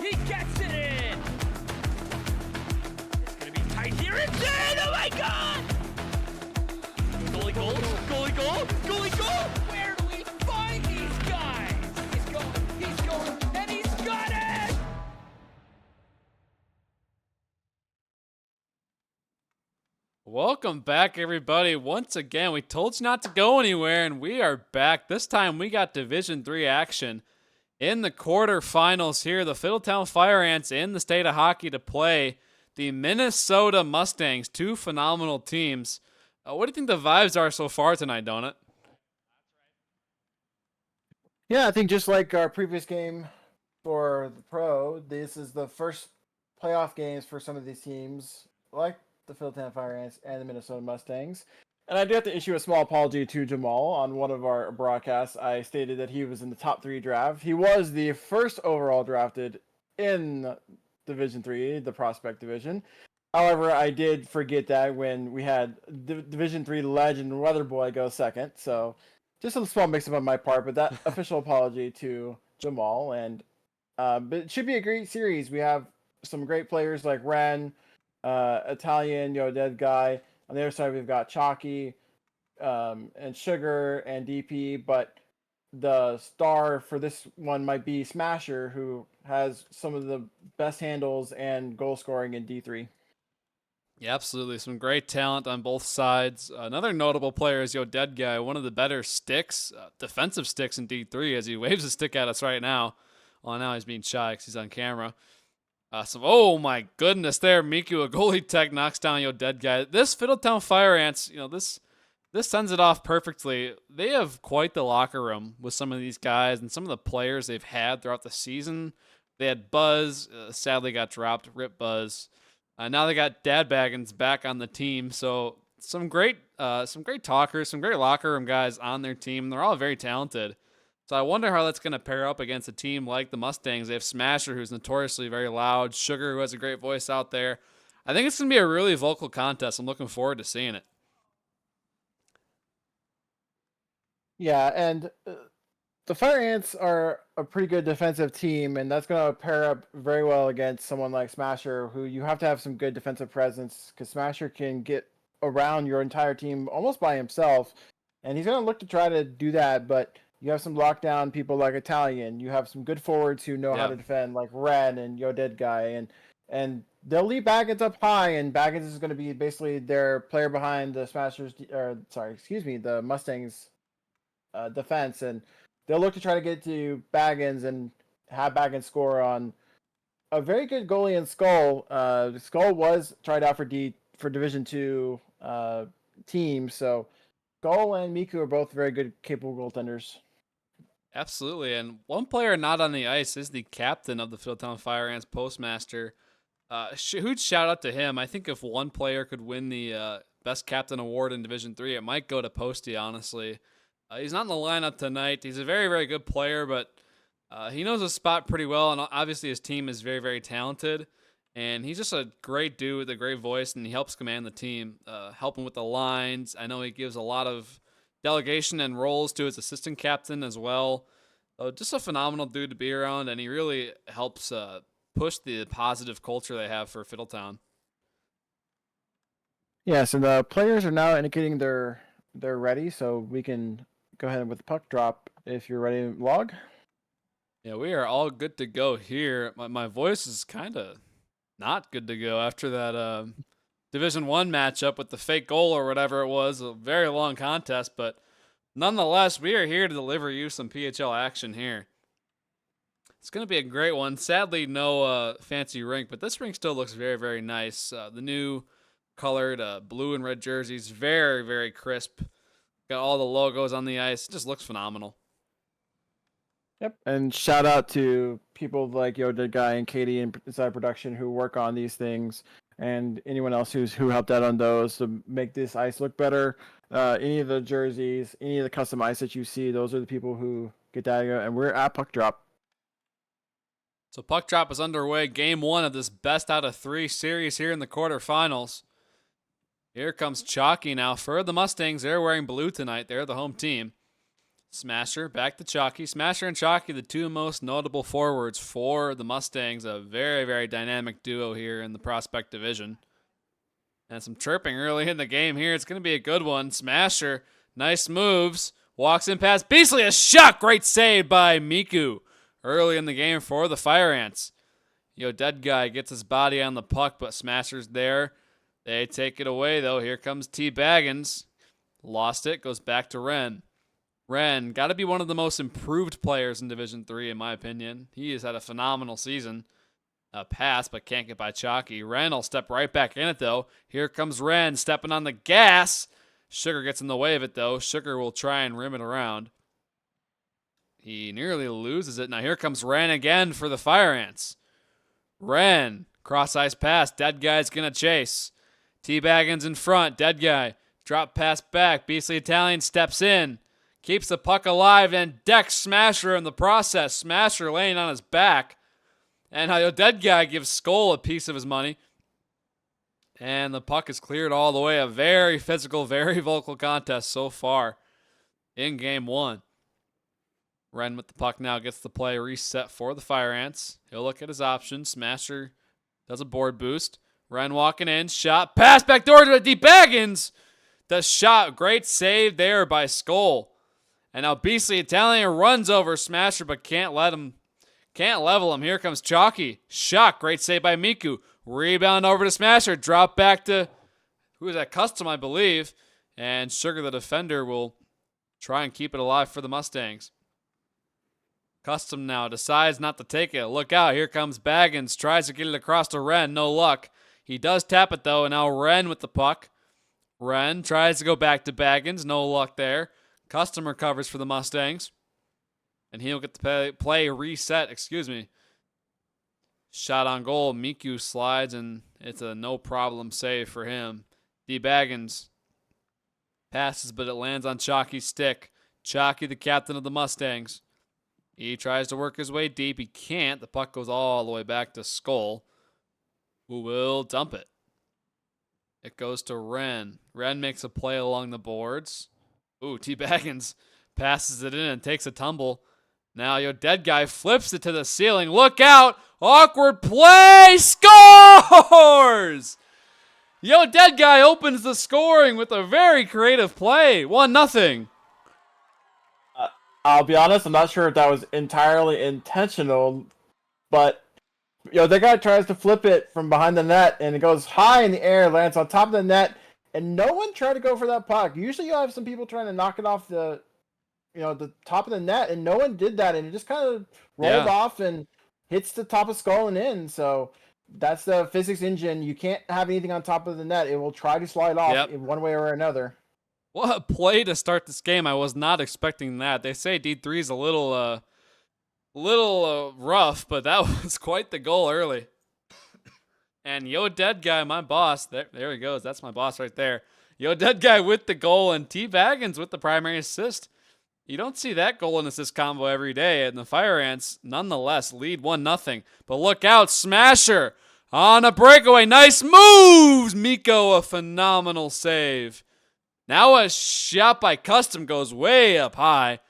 He gets it in. It's going to be tight here. It's in. Oh, my God. Goalie goal. Goalie goal. Goalie goal. Where do we find these guys? He's going, and he's got it. Welcome back, everybody. Once again, we told you not to go anywhere, and we are back. This time, we got Division III action in the quarterfinals here. The Fiddletown Fire Ants in the state of hockey to play the Minnesota Mustangs, two phenomenal teams. What do you think the vibes are so far tonight, Donut? Yeah, I think just like our previous game for the Pro, this is the first playoff games for some of these teams, like the Fiddletown Fire Ants and the Minnesota Mustangs. And I do have to issue a small apology to Jamal. On one of our broadcasts, I stated that he was in the top 3 draft. He was the first overall drafted in Division 3, the prospect division. However, I did forget that when we had Division 3 legend Weatherboy go second. So just a small mix-up on my part, but that official apology to Jamal. And but it should be a great series. We have some great players like Ren, Italian, Dead Guy. On the other side, we've got Chalky, and Sugar and DP. But the star for this one might be Smasher, who has some of the best handles and goal scoring in D3. Yeah, absolutely. Some great talent on both sides. Another notable player is Dead Guy, one of the better sticks, defensive sticks in D3, as he waves a stick at us right now. Well, now he's being shy because he's on camera. Oh my goodness, there, Miku, a goalie tech knocks down Dead Guy. This Fiddletown Fire Ants, this sends it off perfectly. They have quite the locker room with some of these guys and some of the players they've had throughout the season. They had Buzz, sadly got dropped, rip Buzz. Now they got Dad Baggins back on the team, so some great talkers, some great locker room guys on their team. They're all very talented. So I wonder how that's going to pair up against a team like the Mustangs. They have Smasher, who's notoriously very loud, Sugar, who has a great voice out there. I think it's going to be a really vocal contest. I'm looking forward to seeing it. Yeah, and the Fire Ants are a pretty good defensive team, and that's going to pair up very well against someone like Smasher, who you have to have some good defensive presence, because Smasher can get around your entire team almost by himself, and he's going to look to try to do that, but you have some lockdown people like Italian. You have some good forwards who know how to defend, like Red and Dead Guy, and they'll leave Baggins up high, and Baggins is going to be basically their player behind the the Mustangs defense, and they'll look to try to get to Baggins and have Baggins score on a very good goalie in Skull. Skull was tried out for Division 2 team, so Skull and Miku are both very good, capable goaltenders. Absolutely, and one player not on the ice is the captain of the Fiddletown Fire Ants, Postmaster. Huge shout out to him. I think if one player could win the Best Captain Award in Division 3, it might go to Posty, honestly. He's not in the lineup tonight. He's a very, very good player, but he knows his spot pretty well, and obviously his team is very, very talented. And he's just a great dude with a great voice, and he helps command the team, helping with the lines. I know he gives a lot of delegation and roles to his assistant captain as well. Just a phenomenal dude to be around, and he really helps push the positive culture they have for Fiddletown. Yes, and the players are now indicating they're ready, so we can go ahead with the puck drop if you're ready to log. Yeah, we are all good to go here. My voice is kind of not good to go after that Division 1 matchup with the fake goal or whatever it was. A very long contest, but nonetheless, we are here to deliver you some PHL action here. It's going to be a great one. Sadly, no fancy rink, but this rink still looks very, very nice. The new colored blue and red jerseys, very, very crisp. Got all the logos on the ice. It just looks phenomenal. Yep, and shout out to people like Dead Guy and Katie inside production who work on these things, and anyone else who helped out on those to make this ice look better. Any of the jerseys, any of the custom ice that you see, those are the people who get that. And we're at puck drop. So puck drop is underway. Game 1 of this best out of 3 series here in the quarterfinals. Here comes Chalky now for the Mustangs. They're wearing blue tonight. They're the home team. Smasher back to Chalky. Smasher and Chalky, the two most notable forwards for the Mustangs. A very, very dynamic duo here in the prospect division. And some chirping early in the game here. It's going to be a good one. Smasher, nice moves. Walks in past Beasley. A shot. Great save by Miku early in the game for the Fire Ants. Dead Guy gets his body on the puck, but Smasher's there. They take it away, though. Here comes T. Baggins. Lost it. Goes back to Ren. Ren, got to be one of the most improved players in Division 3, in my opinion. He has had a phenomenal season. A pass, but can't get by Chalky. Ren will step right back in it, though. Here comes Ren, stepping on the gas. Sugar gets in the way of it, though. Sugar will try and rim it around. He nearly loses it. Now here comes Ren again for the Fire Ants. Ren, cross-ice pass. Dead Guy's going to chase. T-Baggins in front. Dead Guy. Drop pass back. Beastly Italian steps in. Keeps the puck alive and decks Smasher in the process. Smasher laying on his back. And Dead Guy gives Skull a piece of his money. And the puck is cleared all the way. A very physical, very vocal contest so far in Game 1. Ren with the puck now gets the play reset for the Fire Ants. He'll look at his options. Smasher does a board boost. Ren walking in. Shot. Pass back door to Deep Baggins. The shot. Great save there by Skull. And now Beastly Italian runs over Smasher, but can't level him. Here comes Chalky. Shot. Great save by Miku. Rebound over to Smasher. Drop back to, who is that? Custom, I believe. And Sugar, the defender, will try and keep it alive for the Mustangs. Custom now decides not to take it. Look out. Here comes Baggins. Tries to get it across to Ren. No luck. He does tap it, though. And now Ren with the puck. Ren tries to go back to Baggins. No luck there. Custom recovers for the Mustangs. And he'll get the play reset. Shot on goal. Miku slides, and it's a no-problem save for him. D. Baggins passes, but it lands on Chalky's stick. Chalky, the captain of the Mustangs. He tries to work his way deep. He can't. The puck goes all the way back to Skull, who will dump it. It goes to Ren. Ren makes a play along the boards. Ooh, T. Baggins passes it in and takes a tumble. Now Dead Guy flips it to the ceiling. Look out! Awkward play! Scores! Dead Guy opens the scoring with a very creative play. 1-0. I'll be honest, I'm not sure if that was entirely intentional, but that guy tries to flip it from behind the net, and it goes high in the air, lands on top of the net, and no one tried to go for that puck. Usually you'll have some people trying to knock it off the top of the net, and no one did that, and it just kind of rolled off and hits the top of Skull and in. So that's the physics engine. You can't have anything on top of the net. It will try to slide off in one way or another. What a play to start this game. I was not expecting that. They say D3 is a little rough, but that was quite the goal early. And Dead Guy, my boss, there he goes. That's my boss right there. Dead Guy with the goal, and T. Baggins with the primary assist. You don't see that goal and assist combo every day, and the Fire Ants nonetheless lead 1-0. But look out, Smasher on a breakaway. Nice moves! Miko, a phenomenal save. Now a shot by Custom goes way up high.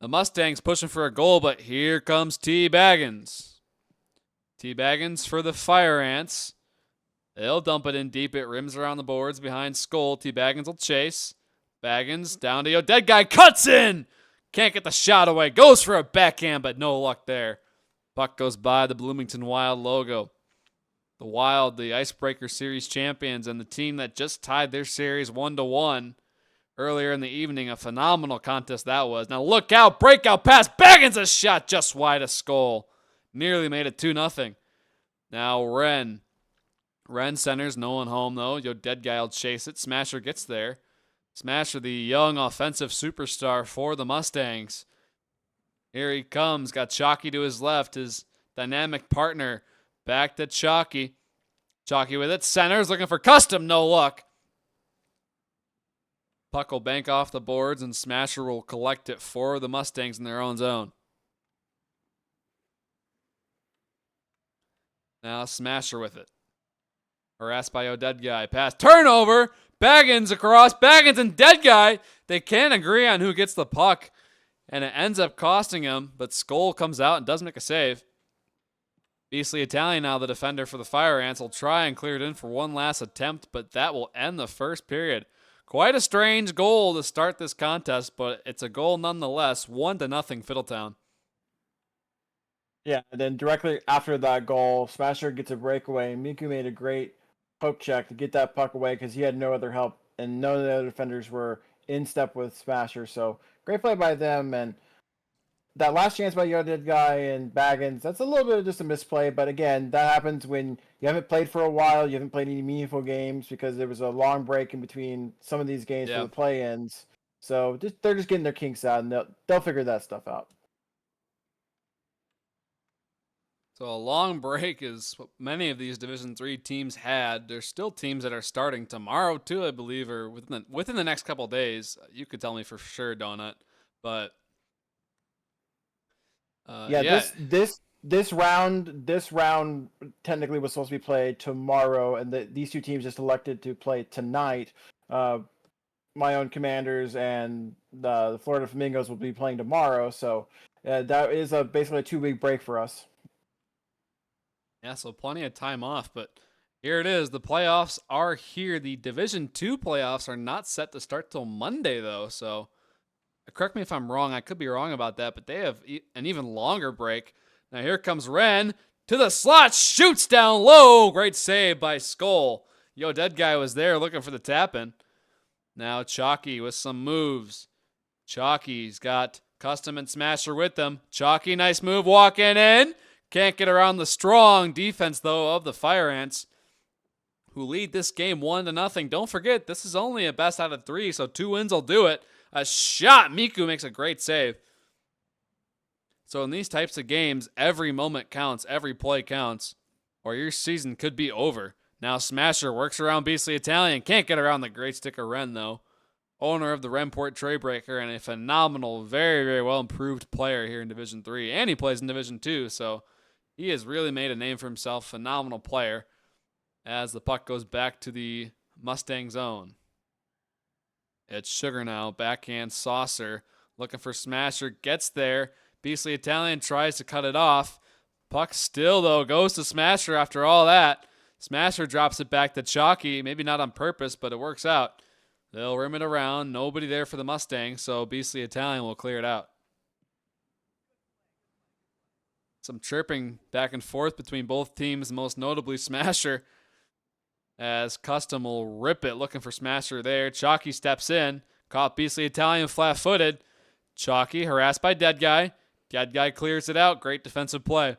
The Mustangs pushing for a goal, but here comes T. Baggins. T. Baggins for the Fire Ants. They'll dump it in deep. It rims around the boards behind Skull. T. Baggins will chase. Baggins down to Dead Guy. Cuts in! Can't get the shot away. Goes for a backhand, but no luck there. Puck goes by the Bloomington Wild logo. The Wild, the Icebreaker Series champions, and the team that just tied their series 1-1 earlier in the evening. A phenomenal contest that was. Now look out. Breakout pass. Baggins a shot just wide of Skull. Nearly made it 2-0. Now Ren. Ren centers. No one home, though. Dead Guy will chase it. Smasher gets there. Smasher, the young offensive superstar for the Mustangs. Here he comes. Got Chalky to his left. His dynamic partner. Back to Chalky. Chalky with it. Centers. Looking for Custom. No luck. Puck will bank off the boards, and Smasher will collect it for the Mustangs in their own zone. Now Smasher with it. Harassed by Dead Guy. Pass. Turnover. Baggins across. Baggins and Dead Guy. They can't agree on who gets the puck. And it ends up costing him. But Skull comes out and does make a save. Beastly Italian now the defender for the Fire Ants will try and clear it in for one last attempt. But that will end the first period. Quite a strange goal to start this contest. But it's a goal nonetheless. 1-0 Fiddletown. Yeah, and then directly after that goal, Smasher gets a breakaway. Miku made a great poke check to get that puck away because he had no other help, and none of the other defenders were in step with Smasher. So great play by them, and that last chance by Dead Guy and Baggins, that's a little bit of just a misplay. But again, that happens when you haven't played for a while, you haven't played any meaningful games because there was a long break in between some of these games for the play-ins. So they're just getting their kinks out, and they'll figure that stuff out. So a long break is what many of these Division III teams had. There's still teams that are starting tomorrow too, I believe, or within the next couple of days. You could tell me for sure, Donut. But this round technically was supposed to be played tomorrow, and these two teams just elected to play tonight. My own Commanders and the Florida Flamingos will be playing tomorrow, so that is basically a 2-week break for us. Yeah, so plenty of time off, but here it is. The playoffs are here. The Division II playoffs are not set to start till Monday, though, so correct me if I'm wrong. I could be wrong about that, but they have an even longer break. Now here comes Ren to the slot, shoots down low. Great save by Skull. Dead Guy was there looking for the tap-in. Now Chalky with some moves. Chalky's got Custom and Smasher with them. Chalky, nice move, walking in. Can't get around the strong defense, though, of the Fire Ants, who lead this game 1-0. Don't forget, this is only a best out of 3, so 2 wins will do it. A shot. Miku makes a great save. So in these types of games, every moment counts, every play counts, or your season could be over. Now Smasher works around Beastly Italian. Can't get around the great sticker Ren, though. Owner of the Renport Traybreaker and a phenomenal, very, very well improved player here in Division 3. And he plays in Division 2, so he has really made a name for himself. Phenomenal player. As the puck goes back to the Mustang zone. It's Sugar now. Backhand saucer. Looking for Smasher. Gets there. Beastly Italian tries to cut it off. Puck still, though, goes to Smasher after all that. Smasher drops it back to Chalky. Maybe not on purpose, but it works out. They'll rim it around. Nobody there for the Mustang, so Beastly Italian will clear it out. Some chirping back and forth between both teams, most notably Smasher, as Custom will rip it, looking for Smasher there. Chalky steps in, caught Beastly Italian flat-footed. Chalky harassed by Dead Guy. Dead Guy clears it out. Great defensive play.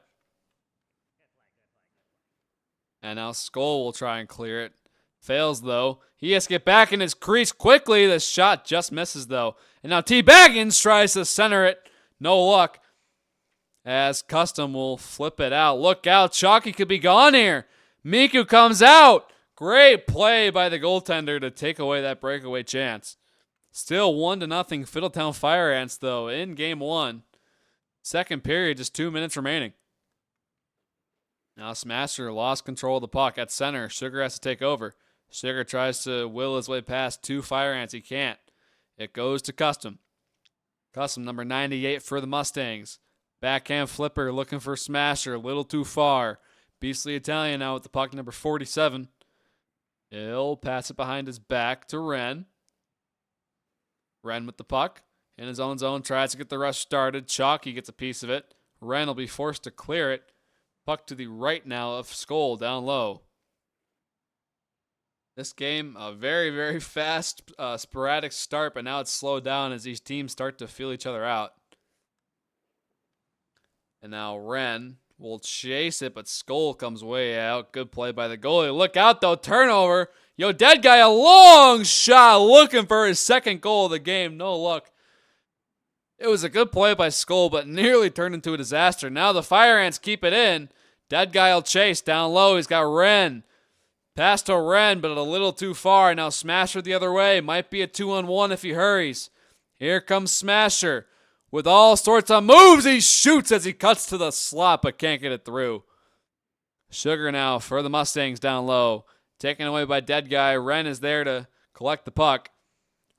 And now Skull will try and clear it. Fails, though. He has to get back in his crease quickly. The shot just misses, though. And now T. Baggins tries to center it. No luck. As Custom will flip it out. Look out. Chalky could be gone here. Miku comes out. Great play by the goaltender to take away that breakaway chance. Still 1-0 Fiddletown Fire Ants, though, in Game 1. Second period, just 2 minutes remaining. Now Smasher lost control of the puck at center. Sugar has to take over. Sugar tries to will his way past 2 Fire Ants. He can't. It goes to Custom. Custom, number 98 for the Mustangs. Backhand flipper looking for Smasher. A little too far. Beastly Italian now with the puck, number 47. He'll pass it behind his back to Ren. Ren with the puck. In his own zone, tries to get the rush started. Chalky gets a piece of it. Ren will be forced to clear it. Puck to the right now of Skull down low. This game, a very, very fast, sporadic start, but now it's slowed down as these teams start to feel each other out. And now Ren will chase it, but Skull comes way out. Good play by the goalie. Look out, though. Turnover. Dead Guy, a long shot looking for his second goal of the game. No luck. It was a good play by Skull, but nearly turned into a disaster. Now the Fire Ants keep it in. Dead Guy will chase down low. He's got Ren. Pass to Ren, but a little too far. Now Smasher the other way. Might be a 2-on-1 if he hurries. Here comes Smasher. With all sorts of moves, he shoots as he cuts to the slot, but can't get it through. Sugar now for the Mustangs down low. Taken away by Dead Guy. Ren is there to collect the puck.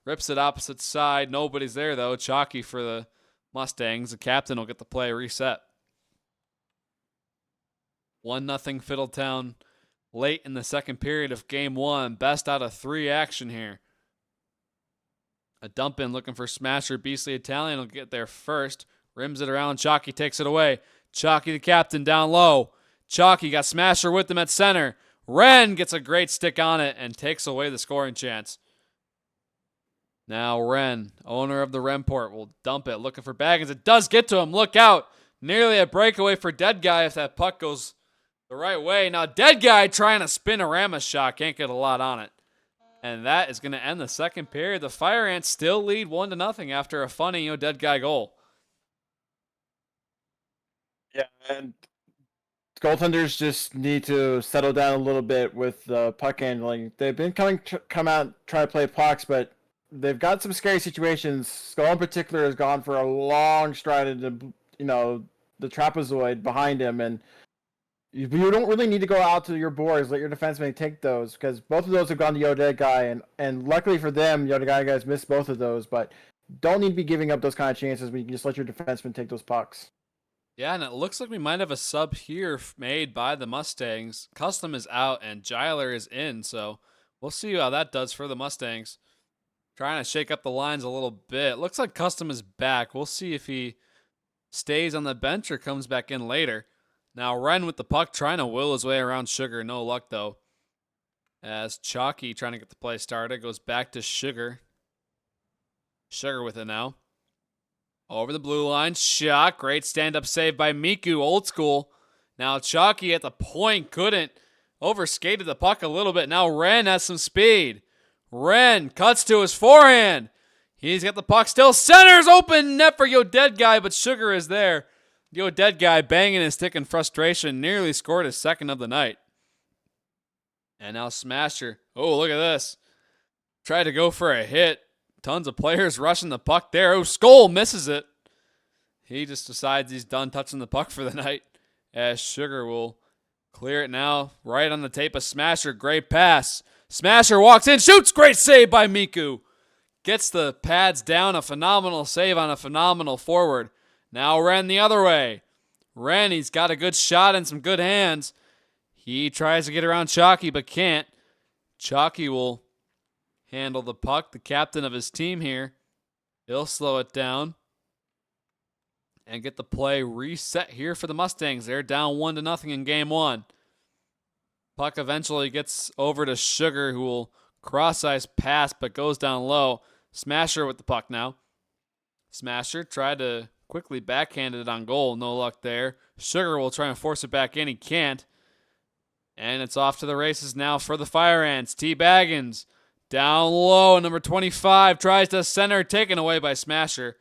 Rips it opposite side. Nobody's there, though. Chalky for the Mustangs. The captain will get the play reset. 1-0 Fiddletown late in the second period of game 1. Best out of 3 action here. A dump in looking for Smasher. Beastly Italian will get there first. Rims it around. Chalky takes it away. Chalky the captain down low. Chalky got Smasher with him at center. Wren gets a great stick on it and takes away the scoring chance. Now Wren, owner of the Renport, will dump it. Looking for Baggins. It does get to him. Look out. Nearly a breakaway for Dead Guy if that puck goes the right way. Now Dead Guy trying to spin a Rama shot. Can't get a lot on it. And that is going to end the second period. The Fire Ants still lead 1-0 after a funny, Dead Guy goal. Yeah, and goaltenders just need to settle down a little bit with puck handling. They've been come out trying to play pucks, but they've got some scary situations. Skull in particular has gone for a long stride into the trapezoid behind him, and you don't really need to go out to your boards. Let your defenseman take those, because both of those have gone to Yo Dead Guy, and luckily for them, Yo Dead Guy guys missed both of those, but don't need to be giving up those kind of chances when you can just let your defenseman take those pucks. Yeah, and it looks like we might have a sub here made by the Mustangs. Custom is out and Giler is in, so we'll see how that does for the Mustangs. Trying to shake up the lines a little bit. Looks like Custom is back. We'll see if he stays on the bench or comes back in later. Now Wren with the puck trying to will his way around Sugar. No luck, though. As Chalky trying to get the play started. Goes back to Sugar. Sugar with it now. Over the blue line. Shot. Great stand-up save by Miku. Old school. Now Chalky at the point couldn't. Overskated the puck a little bit. Now Wren has some speed. Wren cuts to his forehand. He's got the puck still. Centers open net for Yo Dead Guy, but Sugar is there. Yo Dead Guy banging his stick in frustration. Nearly scored his second of the night. And now Smasher. Oh, look at this. Tried to go for a hit. Tons of players rushing the puck there. Oh, Skull misses it. He just decides he's done touching the puck for the night. As Sugar will clear it now. Right on the tape of Smasher. Great pass. Smasher walks in. Shoots. Great save by Miku. Gets the pads down. A phenomenal save on a phenomenal forward. Now Wren the other way. Wren, he's got a good shot and some good hands. He tries to get around Chalky, but can't. Chalky will handle the puck, the captain of his team here. He'll slow it down and get the play reset here for the Mustangs. They're down 1-0 in game 1. Puck eventually gets over to Sugar, who will cross-ice pass, but goes down low. Smasher with the puck now. Smasher tried to quickly backhand it on goal. No luck there. Sugar will try and force it back in. He can't. And it's off to the races now for the Fire Ants. T. Baggins down low. Number 25 tries to center. Taken away by Smasher.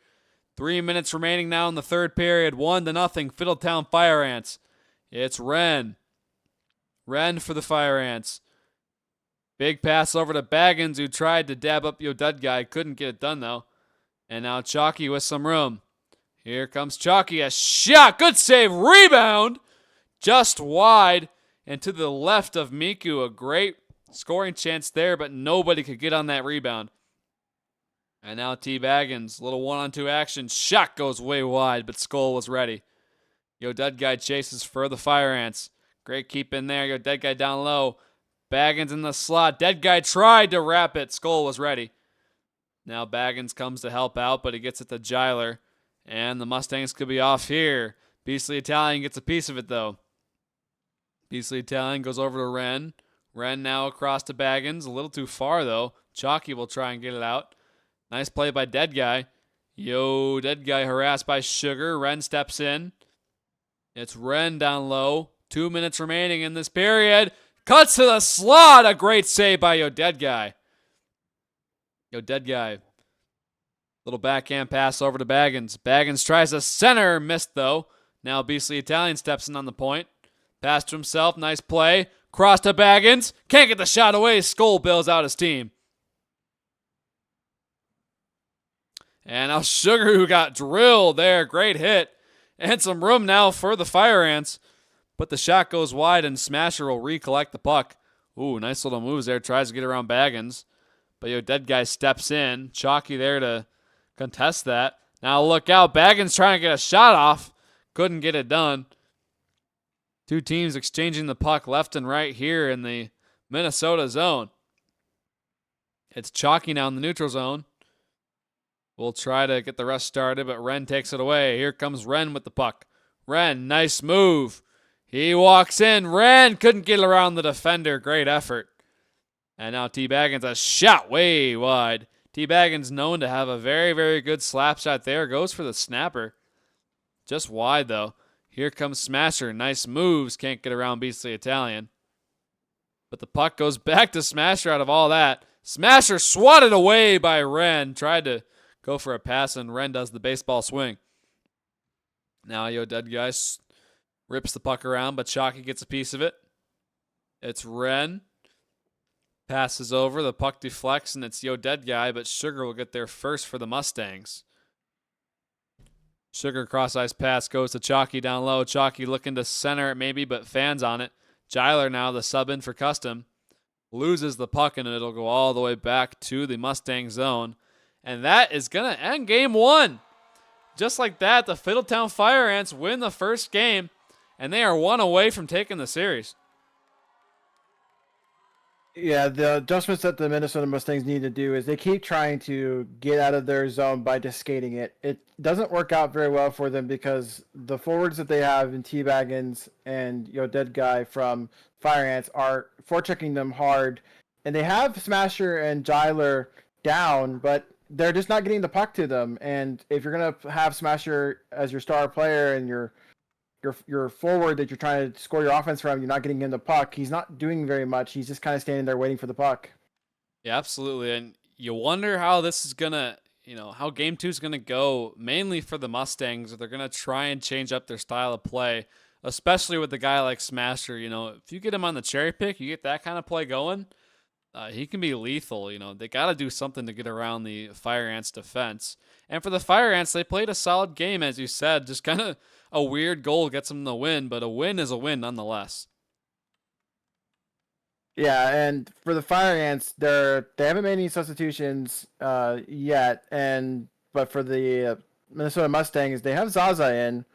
3 minutes remaining now in the third period. 1-0 Fiddletown Fire Ants. It's Wren. Wren for the Fire Ants. Big pass over to Baggins, who tried to dab up Yo Dead Guy. Couldn't get it done, though. And now Chalky with some room. Here comes Chalky. A shot. Good save. Rebound. Just wide and to the left of Miku. A great scoring chance there, but nobody could get on that rebound. And now T. Baggins. Little 1-on-2 action. Shot goes way wide, but Skull was ready. Yo Dead Guy chases for the Fire Ants. Great keep in there. Yo Dead Guy down low. Baggins in the slot. Dead Guy tried to wrap it. Skull was ready. Now Baggins comes to help out, but he gets it to Giler. And the Mustangs could be off here. Beastly Italian gets a piece of it, though. Beastly Italian goes over to Wren. Wren now across to Baggins. A little too far, though. Chalky will try and get it out. Nice play by Dead Guy. Yo, Dead Guy harassed by Sugar. Wren steps in. It's Wren down low. 2 minutes remaining in this period. Cuts to the slot. A great save by Yo Dead Guy. Yo Dead Guy. Little backhand pass over to Baggins. Baggins tries to center. Missed, though. Now Beastly Italian steps in on the point. Pass to himself. Nice play. Cross to Baggins. Can't get the shot away. Skull bails out his team. And now Sugar, who got drilled there. Great hit. And some room now for the Fire Ants. But the shot goes wide, and Smasher will recollect the puck. Ooh, nice little moves there. Tries to get around Baggins. But Yo Dead Guy steps in. Chalky there to contest that. Now look out. Baggins trying to get a shot off. Couldn't get it done. Two teams exchanging the puck left and right here in the Minnesota zone. It's Chalky now in the neutral zone. We'll try to get the rest started, but Ren takes it away. Here comes Ren with the puck. Ren, nice move. He walks in. Ren couldn't get around the defender. Great effort. And now T. Baggins, a shot way wide. T. Baggins known to have a very, very good slap shot there. Goes for the snapper. Just wide, though. Here comes Smasher. Nice moves. Can't get around Beastly Italian. But the puck goes back to Smasher out of all that. Smasher swatted away by Ren. Tried to go for a pass, and Ren does the baseball swing. Now Yo Dead Guy rips the puck around, but Chalky gets a piece of it. It's Ren. Passes over. The puck deflects, and it's Yo Dead Guy, but Sugar will get there first for the Mustangs. Sugar cross-ice pass goes to Chalky down low. Chalky looking to center it maybe, but fans on it. Giler now the sub in for Custom. Loses the puck, and it'll go all the way back to the Mustang zone. And that is going to end game one. Just like that, the Fiddletown Fire Ants win the first game, and they are one away from taking the series. Yeah, the adjustments that the Minnesota Mustangs need to do is they keep trying to get out of their zone by just skating it. It doesn't work out very well for them because the forwards that they have in T-Baggins and Yo Dead Guy from Fire Ants are forechecking them hard. And they have Smasher and Giler down, but they're just not getting the puck to them. And if you're going to have Smasher as your star player and your forward that you're trying to score your offense from, you're not getting him the puck. He's not doing very much. He's just kind of standing there waiting for the puck. Yeah, absolutely. And you wonder how this is going to, how game two is going to go, mainly for the Mustangs. If they're going to try and change up their style of play, especially with a guy like Smasher. If you get him on the cherry pick, you get that kind of play going, he can be lethal. They got to do something to get around the Fire Ants defense. And for the Fire Ants, they played a solid game, as you said. Just kind of a weird goal gets them the win, but a win is a win nonetheless. Yeah, and for the Fire Ants, they haven't made any substitutions yet. But for the Minnesota Mustangs, they have Zaza in.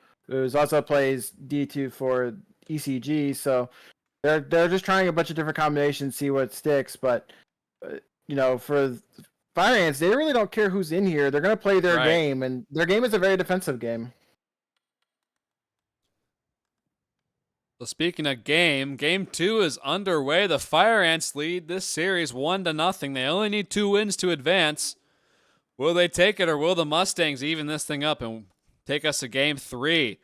Zaza plays D2 for ECG, so they're just trying a bunch of different combinations, see what sticks. But for Fire Ants, they really don't care who's in here. They're going to play their game, and their game is a very defensive game. So speaking of game two is underway. The Fire Ants lead this series 1-0. They only need 2 wins to advance. Will they take it, or will the Mustangs even this thing up and take us to game 3?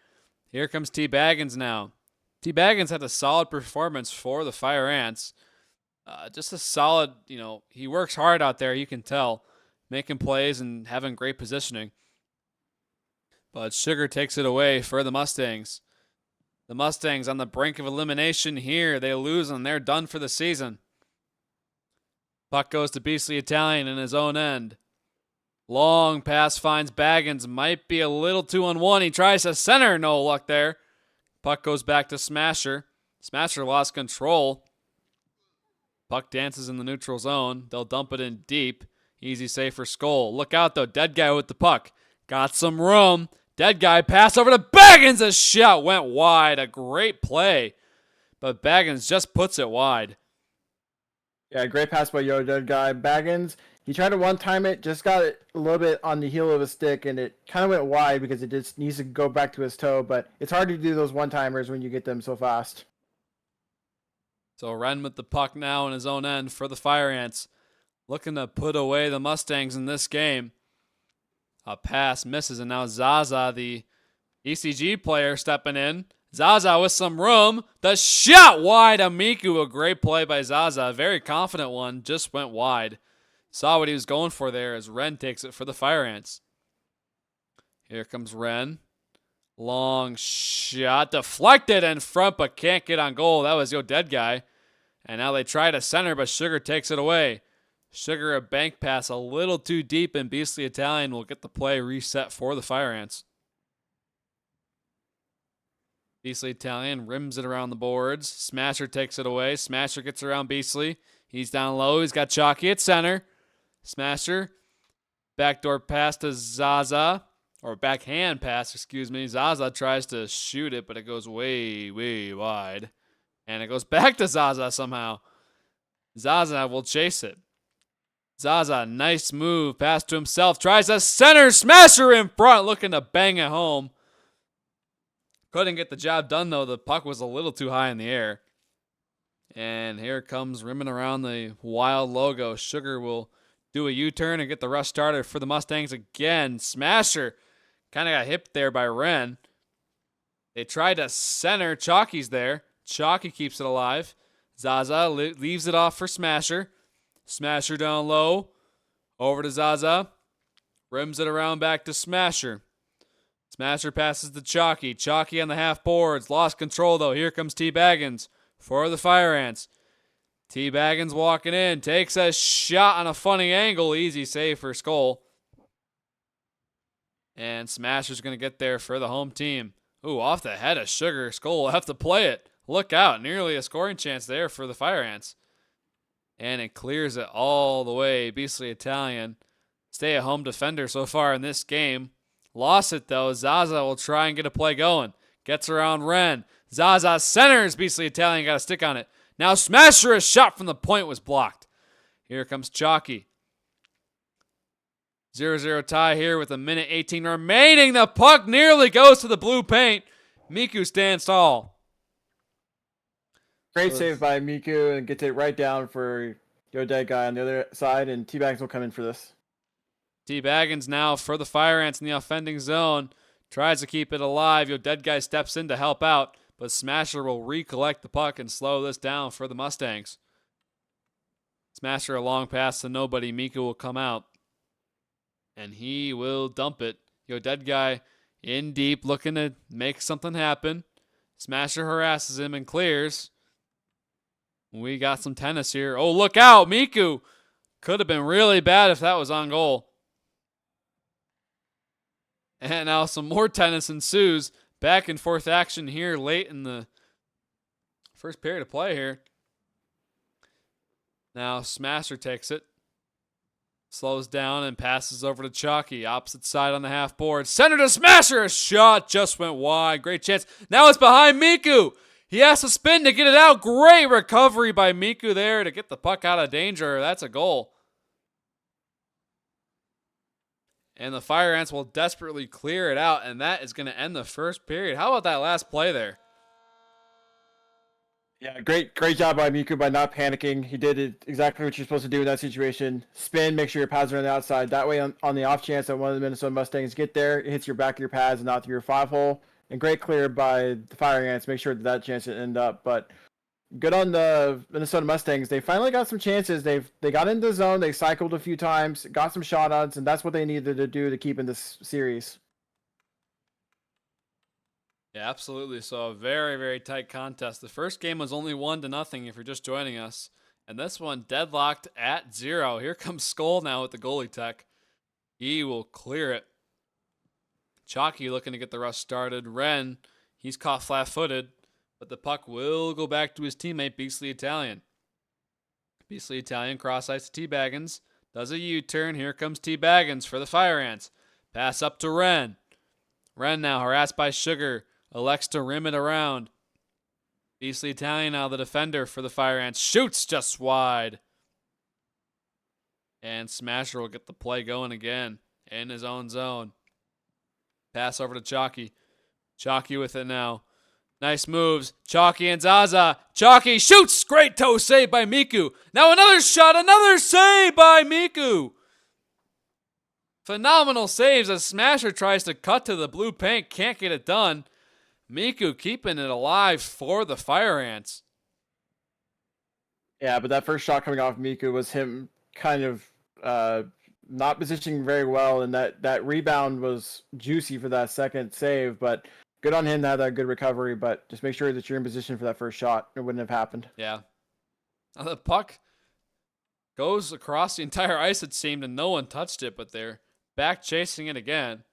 Here comes T. Baggins now. T. Baggins had a solid performance for the Fire Ants. Just a solid, he works hard out there, you can tell, making plays and having great positioning. But Sugar takes it away for the Mustangs. The Mustangs on the brink of elimination here. They lose and they're done for the season. Puck goes to Beastly Italian in his own end. Long pass finds Baggins. Might be a little 2-on-1. He tries to center. No luck there. Puck goes back to Smasher. Smasher lost control. Puck dances in the neutral zone. They'll dump it in deep. Easy save for Skull. Look out, though. Dead Guy with the puck. Got some room. Dead Guy pass over to Baggins. A shot went wide. A great play. But Baggins just puts it wide. Yeah, great pass by Yo Dead Guy. Baggins, he tried to one-time it, just got it a little bit on the heel of his stick, and it kind of went wide because it just needs to go back to his toe. But it's hard to do those one-timers when you get them so fast. So Ren with the puck now in his own end for the Fire Ants. Looking to put away the Mustangs in this game. A pass misses, and now Zaza, the ECG player, stepping in. Zaza with some room. The shot wide. Amiku, a great play by Zaza. A very confident one. Just went wide. Saw what he was going for there as Ren takes it for the Fire Ants. Here comes Ren. Long shot. Deflected in front, but can't get on goal. That was Yo Dead Guy. And now they try to center, but Sugar takes it away. Sugar a bank pass a little too deep, and Beastly Italian will get the play reset for the Fire Ants. Beastly Italian rims it around the boards. Smasher takes it away. Smasher gets around Beastly. He's down low. He's got Chalky at center. Smasher. Backdoor pass to Zaza. Or backhand pass, excuse me. Zaza tries to shoot it, but it goes way, way wide. And it goes back to Zaza somehow. Zaza will chase it. Zaza, nice move. Pass to himself. Tries a center. Smasher in front, looking to bang it home. Couldn't get the job done, though. The puck was a little too high in the air. And here comes rimming around the Wild logo. Sugar will do a U-turn and get the rush started for the Mustangs again. Smasher kind of got hit there by Ren. They tried to center. Chalky's there. Chalky keeps it alive. Zaza leaves it off for Smasher. Smasher down low. Over to Zaza. Rims it around back to Smasher. Smasher passes to Chalky. Chalky on the half boards. Lost control though. Here comes T. Baggins for the Fire Ants. T. Baggins walking in. Takes a shot on a funny angle. Easy save for Skull. And Smasher's going to get there for the home team. Ooh, off the head of Sugar. Skull will have to play it. Look out. Nearly a scoring chance there for the Fire Ants. And it clears it all the way. Beastly Italian. Stay-at-home defender so far in this game. Lost it, though. Zaza will try and get a play going. Gets around Ren. Zaza centers. Beastly Italian got a stick on it. Now Smasher, a shot from the point was blocked. Here comes Chalky. 0-0 tie here with a minute 18 remaining. The puck nearly goes to the blue paint. Miku stands tall. Great save by Miku and gets it right down for Yo Dead Guy on the other side, and T-Bags will come in for this. T. Baggins now for the Fire Ants in the offending zone. Tries to keep it alive. Yo Dead Guy steps in to help out, but Smasher will recollect the puck and slow this down for the Mustangs. Smasher a long pass to nobody. Miku will come out. And he will dump it. Yo Dead Guy in deep looking to make something happen. Smasher harasses him and clears. We got some tennis here. Oh, look out. Miku could have been really bad if that was on goal. And now some more tennis ensues. Back and forth action here late in the first period of play here. Now Smasher takes it. Slows down and passes over to Chalky. Opposite side on the half board. Center to Smasher. A shot just went wide. Great chance. Now it's behind Miku. He has to spin to get it out. Great recovery by Miku there to get the puck out of danger. That's a goal. And the Fire Ants will desperately clear it out, and that is going to end the first period. How about that last play there? Yeah, great job by Miku by not panicking. He did exactly what you're supposed to do in that situation. Spin, make sure your pads are on the outside. That way, on the off chance that one of the Minnesota Mustangs get there, it hits your back of your pads and not through your 5-hole. And great clear by the Fire Ants. Make sure that chance didn't end up. But good on the Minnesota Mustangs. They finally got some chances. They got into the zone. They cycled a few times, got some shot odds, and that's what they needed to do to keep in this series. Yeah, absolutely. So a very, very tight contest. The first game was only 1-0 if you're just joining us. And this one deadlocked at 0. Here comes Skull now with the goalie tech. He will clear it. Chalky looking to get the rush started. Ren, he's caught flat-footed, but the puck will go back to his teammate, Beastly Italian. Beastly Italian cross-ice to T. Baggins. Does a U-turn. Here comes T. Baggins for the Fire Ants. Pass up to Ren. Ren now harassed by Sugar. Elects to rim it around. Beastly Italian now the defender for the Fire Ants. Shoots just wide. And Smasher will get the play going again in his own zone. Pass over to Chalky. Chalky with it now. Nice moves. Chalky and Zaza. Chalky shoots. Great toe save by Miku. Now another shot. Another save by Miku. Phenomenal saves as Smasher tries to cut to the blue paint. Can't get it done. Miku keeping it alive for the Fire Ants. Yeah, but that first shot coming off Miku was him kind of not positioning very well, and that rebound was juicy for that second save, but good on him to have that good recovery, but just make sure that you're in position for that first shot. It wouldn't have happened. Yeah. Now the puck goes across the entire ice, it seemed, and no one touched it, but they're back chasing it again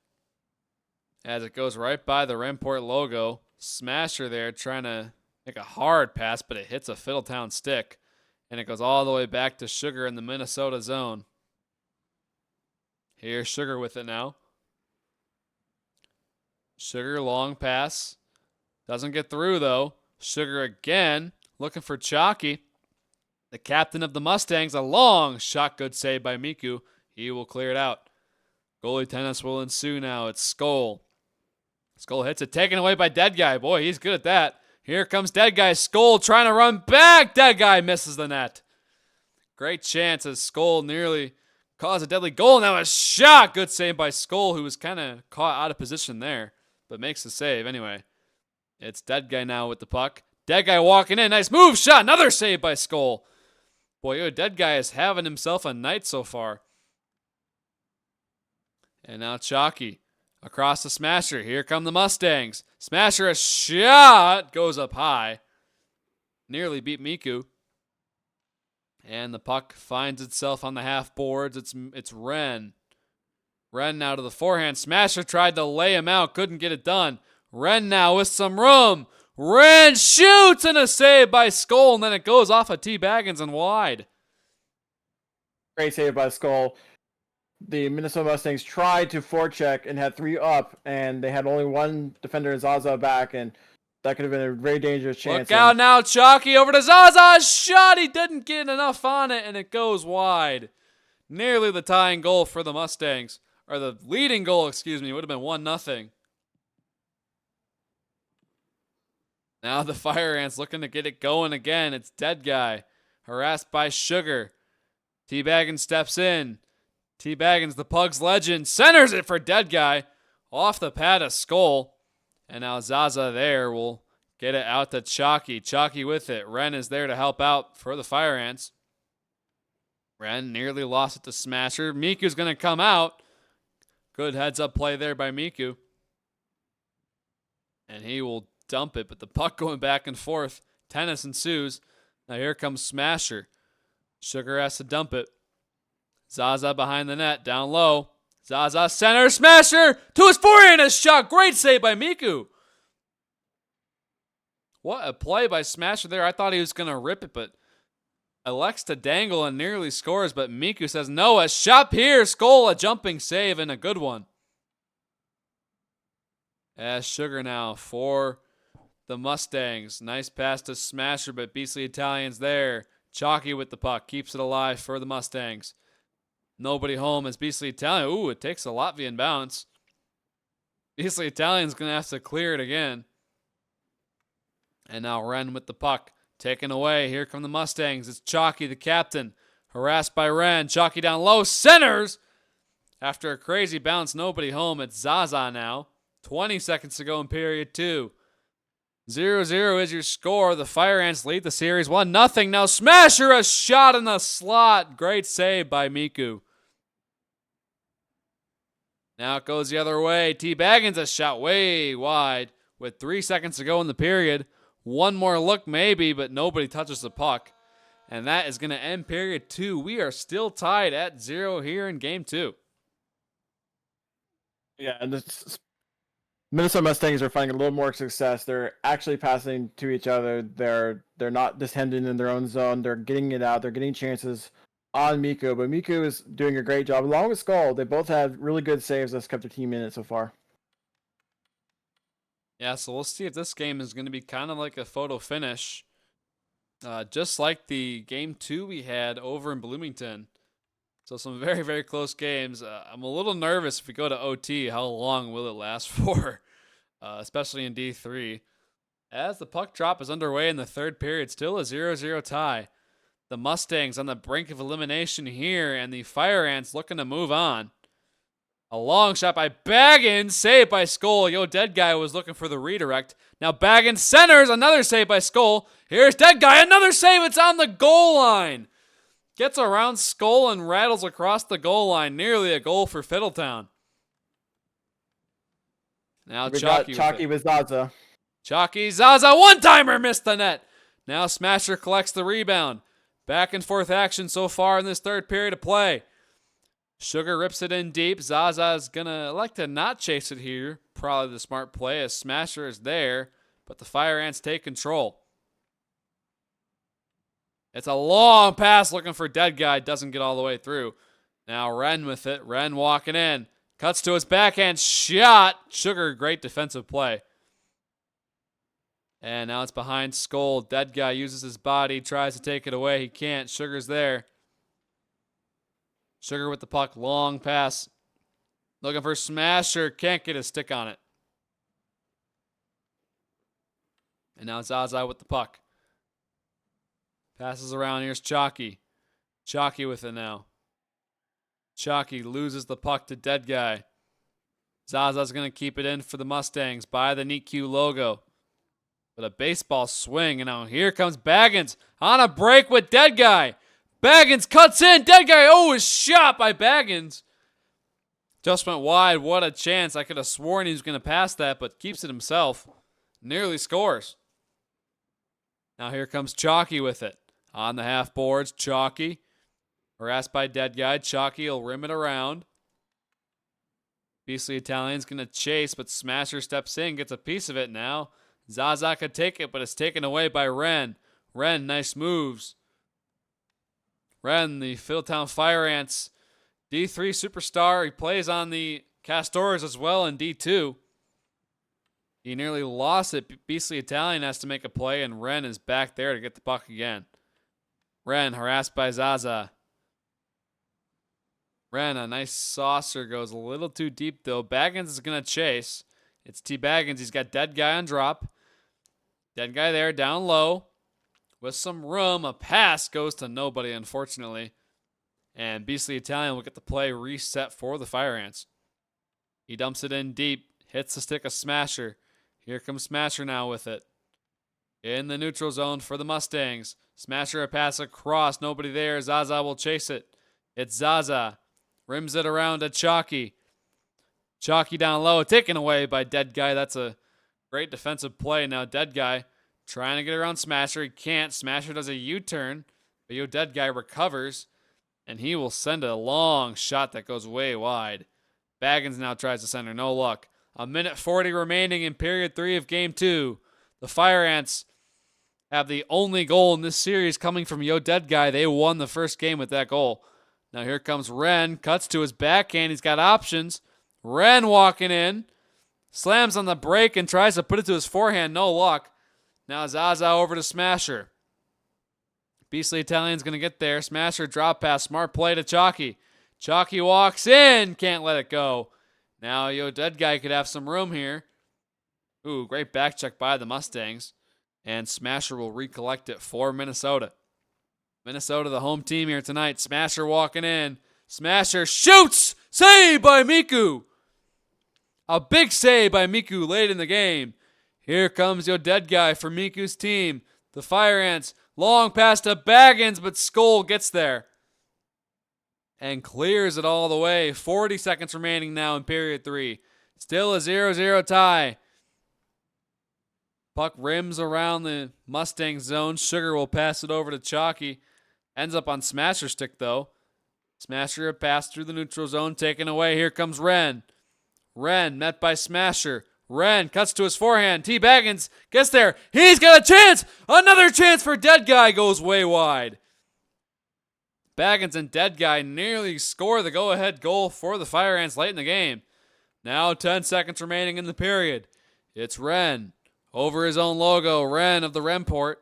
as it goes right by the Remport logo. Smasher there trying to make a hard pass, but it hits a Fiddletown stick, and it goes all the way back to Sugar in the Minnesota zone. Here's Sugar with it now. Sugar, long pass. Doesn't get through, though. Sugar again, looking for Chalky. The captain of the Mustangs, a long shot. Good save by Miku. He will clear it out. Goalie tennis will ensue now. It's Skull. Skull hits it, taken away by Dead Guy. Boy, he's good at that. Here comes Dead Guy. Skull trying to run back. Dead Guy misses the net. Great chance as Skull nearly caused a deadly goal. Now a shot. Good save by Skull, who was kind of caught out of position there, but makes the save anyway. It's Dead Guy now with the puck. Dead Guy walking in. Nice move. Shot. Another save by Skull. Boy, yo, Dead Guy is having himself a night so far. And now Chalky across the Smasher. Here come the Mustangs. Smasher, a shot. Goes up high. Nearly beat Miku. And the puck finds itself on the half boards. It's Ren. Ren now to the forehand. Smasher tried to lay him out. Couldn't get it done. Ren now with some room. Ren shoots and a save by Skull. And then it goes off of T. Baggins and wide. Great save by Skull. The Minnesota Mustangs tried to forecheck and had 3 up, and they had only one defender, Zaza, back, and that could have been a very dangerous chance. Look out now, Chalky over to Zaza. Shot. He didn't get enough on it, and it goes wide. Nearly the tying goal for the Mustangs. Or the leading goal, excuse me, would have been 1-0. Now the Fire Ants looking to get it going again. It's Dead Guy. Harassed by Sugar. T. Baggins steps in. T. Baggins, the Pugs legend, centers it for Dead Guy. Off the pad of Skull. And now Zaza there will get it out to Chalky. Chalky with it. Ren is there to help out for the Fire Ants. Ren nearly lost it to Smasher. Miku's going to come out. Good heads-up play there by Miku. And he will dump it, but the puck going back and forth. Tennis ensues. Now here comes Smasher. Sugar has to dump it. Zaza behind the net, down low. Zaza center, Smasher to his forehand, a shot. Great save by Miku. What a play by Smasher there. I thought he was going to rip it, but elects to dangle and nearly scores, but Miku says no. A shot here. Skull, a jumping save and a good one. As Sugar now for the Mustangs. Nice pass to Smasher, but Beastly Italian's there. Chalky with the puck. Keeps it alive for the Mustangs. Nobody home as Beastly Italian. Ooh, it takes a Latvian bounce. Beastly Italian's going to have to clear it again. And now Ren with the puck. Taken away. Here come the Mustangs. It's Chalky, the captain. Harassed by Ren. Chalky down low. Centers! After a crazy bounce, nobody home. It's Zaza now. 20 seconds to go in period 2. 0-0 is your score. The Fire Ants lead the series 1-0. Now Smasher, a shot in the slot. Great save by Miku. Now it goes the other way. T. Baggins, a shot way wide with 3 seconds to go in the period. One more look maybe, but nobody touches the puck. And that is going to end period 2. We are still tied at 0 here in game 2. Yeah, and this Minnesota Mustangs are finding a little more success. They're actually passing to each other. They're not just hemmed in their own zone. They're getting it out. They're getting chances on Miku, but Miku is doing a great job. Along with Skull, they both have really good saves that's kept their team in it so far. Yeah, so we'll see if this game is going to be kind of like a photo finish. Just like the game 2 we had over in Bloomington. So some very, very close games. I'm a little nervous if we go to OT. How long will it last for? Especially in D3. As the puck drop is underway in the third period, still a 0-0 tie. The Mustangs on the brink of elimination here, and the Fire Ants looking to move on. A long shot by Baggins, saved by Skull. Yo, Dead Guy was looking for the redirect. Now Baggins centers, another save by Skull. Here's Dead Guy, another save. It's on the goal line. Gets around Skull and rattles across the goal line. Nearly a goal for Fiddletown. Now Chalky with Zaza. Chalky, Zaza, one-timer, missed the net. Now Smasher collects the rebound. Back and forth action so far in this third period of play. Sugar rips it in deep. Zaza is going to elect to not chase it here. Probably the smart play as Smasher is there, but the Fire Ants take control. It's a long pass looking for Dead Guy. Doesn't get all the way through. Now Ren with it. Ren walking in. Cuts to his backhand shot. Sugar, great defensive play. And now it's behind Skull. Dead guy uses his body, tries to take it away. He can't. Sugar's there. Sugar with the puck. Long pass. Looking for Smasher. Can't get his stick on it. And now Zaza with the puck. Passes around. Here's Chalky. Chalky with it now. Chalky loses the puck to Dead Guy. Zaza's going to keep it in for the Mustangs by the Neat Q logo. But a baseball swing, and now here comes Baggins on a break with Dead Guy. Baggins cuts in. Dead Guy, is shot by Baggins. Just went wide. What a chance. I could have sworn he was going to pass that, but keeps it himself. Nearly scores. Now here comes Chalky with it. On the half boards, Chalky. Harassed by Dead Guy. Chalky will rim it around. Beastly Italian's going to chase, but Smasher steps in, gets a piece of it now. Zaza could take it, but it's taken away by Ren. Ren, nice moves. Ren, the Fiddletown Fire Ants D3 superstar. He plays on the Castors as well in D2. He nearly lost it. Beastly Italian has to make a play, and Ren is back there to get the puck again. Ren harassed by Zaza. Ren, a nice saucer, goes a little too deep though. Baggins is going to chase. It's T. Baggins. He's got Dead Guy on drop. Dead Guy there, down low. With some room, a pass goes to nobody, unfortunately. And Beastly Italian will get the play reset for the Fire Ants. He dumps it in deep. Hits the stick of Smasher. Here comes Smasher now with it. In the neutral zone for the Mustangs. Smasher a pass across. Nobody there. Zaza will chase it. It's Zaza. Rims it around to Chalky. Chalky down low. Taken away by Dead Guy. That's a great defensive play. Now Dead Guy trying to get around Smasher. He can't. Smasher does a U-turn. But Dead Guy recovers. And he will send a long shot that goes way wide. Baggins now tries to center. No luck. 1:40 remaining in period 3 of game 2. The Fire Ants have the only goal in this series coming from Dead Guy. They won the first game with that goal. Now here comes Ren. Cuts to his backhand. He's got options. Ren walking in. Slams on the break and tries to put it to his forehand. No luck. Now Zaza over to Smasher. Beastly Italian's going to get there. Smasher drop pass. Smart play to Chalky. Chalky walks in. Can't let it go. Now Dead Guy could have some room here. Ooh, great back check by the Mustangs. And Smasher will recollect it for Minnesota. Minnesota, the home team here tonight. Smasher walking in. Smasher shoots! Save by Miku! A big save by Miku late in the game. Here comes Dead Guy for Miku's team. The Fire Ants. Long pass to Baggins, but Skull gets there. And clears it all the way. 40 seconds remaining now in period 3. Still a 0-0 tie. Puck rims around the Mustang zone. Sugar will pass it over to Chalky. Ends up on Smasher's stick, though. Smasher a pass through the neutral zone. Taken away. Here comes Ren. Ren met by Smasher. Ren cuts to his forehand. T. Baggins gets there. He's got a chance. Another chance for Dead Guy. Goes way wide. Baggins and Dead Guy nearly score the go-ahead goal for the Fire Ants late in the game. Now 10 seconds remaining in the period. It's Ren. Over his own logo. Ren of the Remport.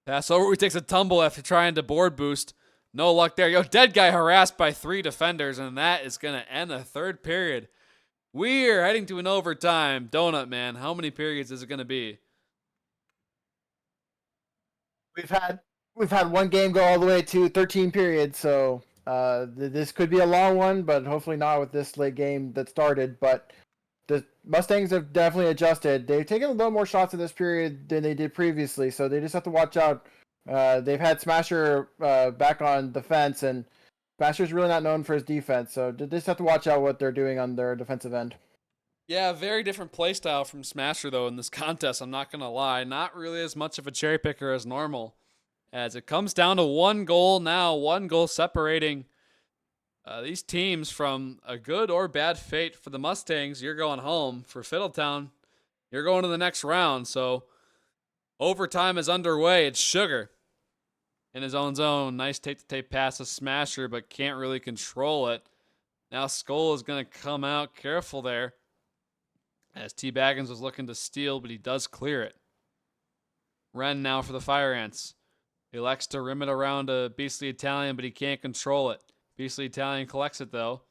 Pass over. He takes a tumble after trying to board boost. No luck there. Dead Guy harassed by 3 defenders, and that is going to end the third period. We're heading to an overtime. Donut Man, how many periods is it going to be? We've had one game go all the way to 13 periods, so this could be a long one, but hopefully not with this late game that started. But the Mustangs have definitely adjusted. They've taken a little more shots in this period than they did previously, so they just have to watch out. They've had Smasher back on defense, and Smasher's really not known for his defense, so they just have to watch out what they're doing on their defensive end. Yeah, very different play style from Smasher, though, in this contest, I'm not going to lie. Not really as much of a cherry picker as normal. As it comes down to one goal now, one goal separating these teams from a good or bad fate. For the Mustangs, you're going home. For Fiddletown, you're going to the next round. So overtime is underway. It's Sugar. in his own zone. Nice tape-to-tape pass to Smasher, but can't really control it. Now Skull is going to come out. Careful there. As T. Baggins was looking to steal, but he does clear it. Ren now for the Fire Ants. He elects to rim it around a Beastly Italian, but he can't control it. Beastly Italian collects it, though.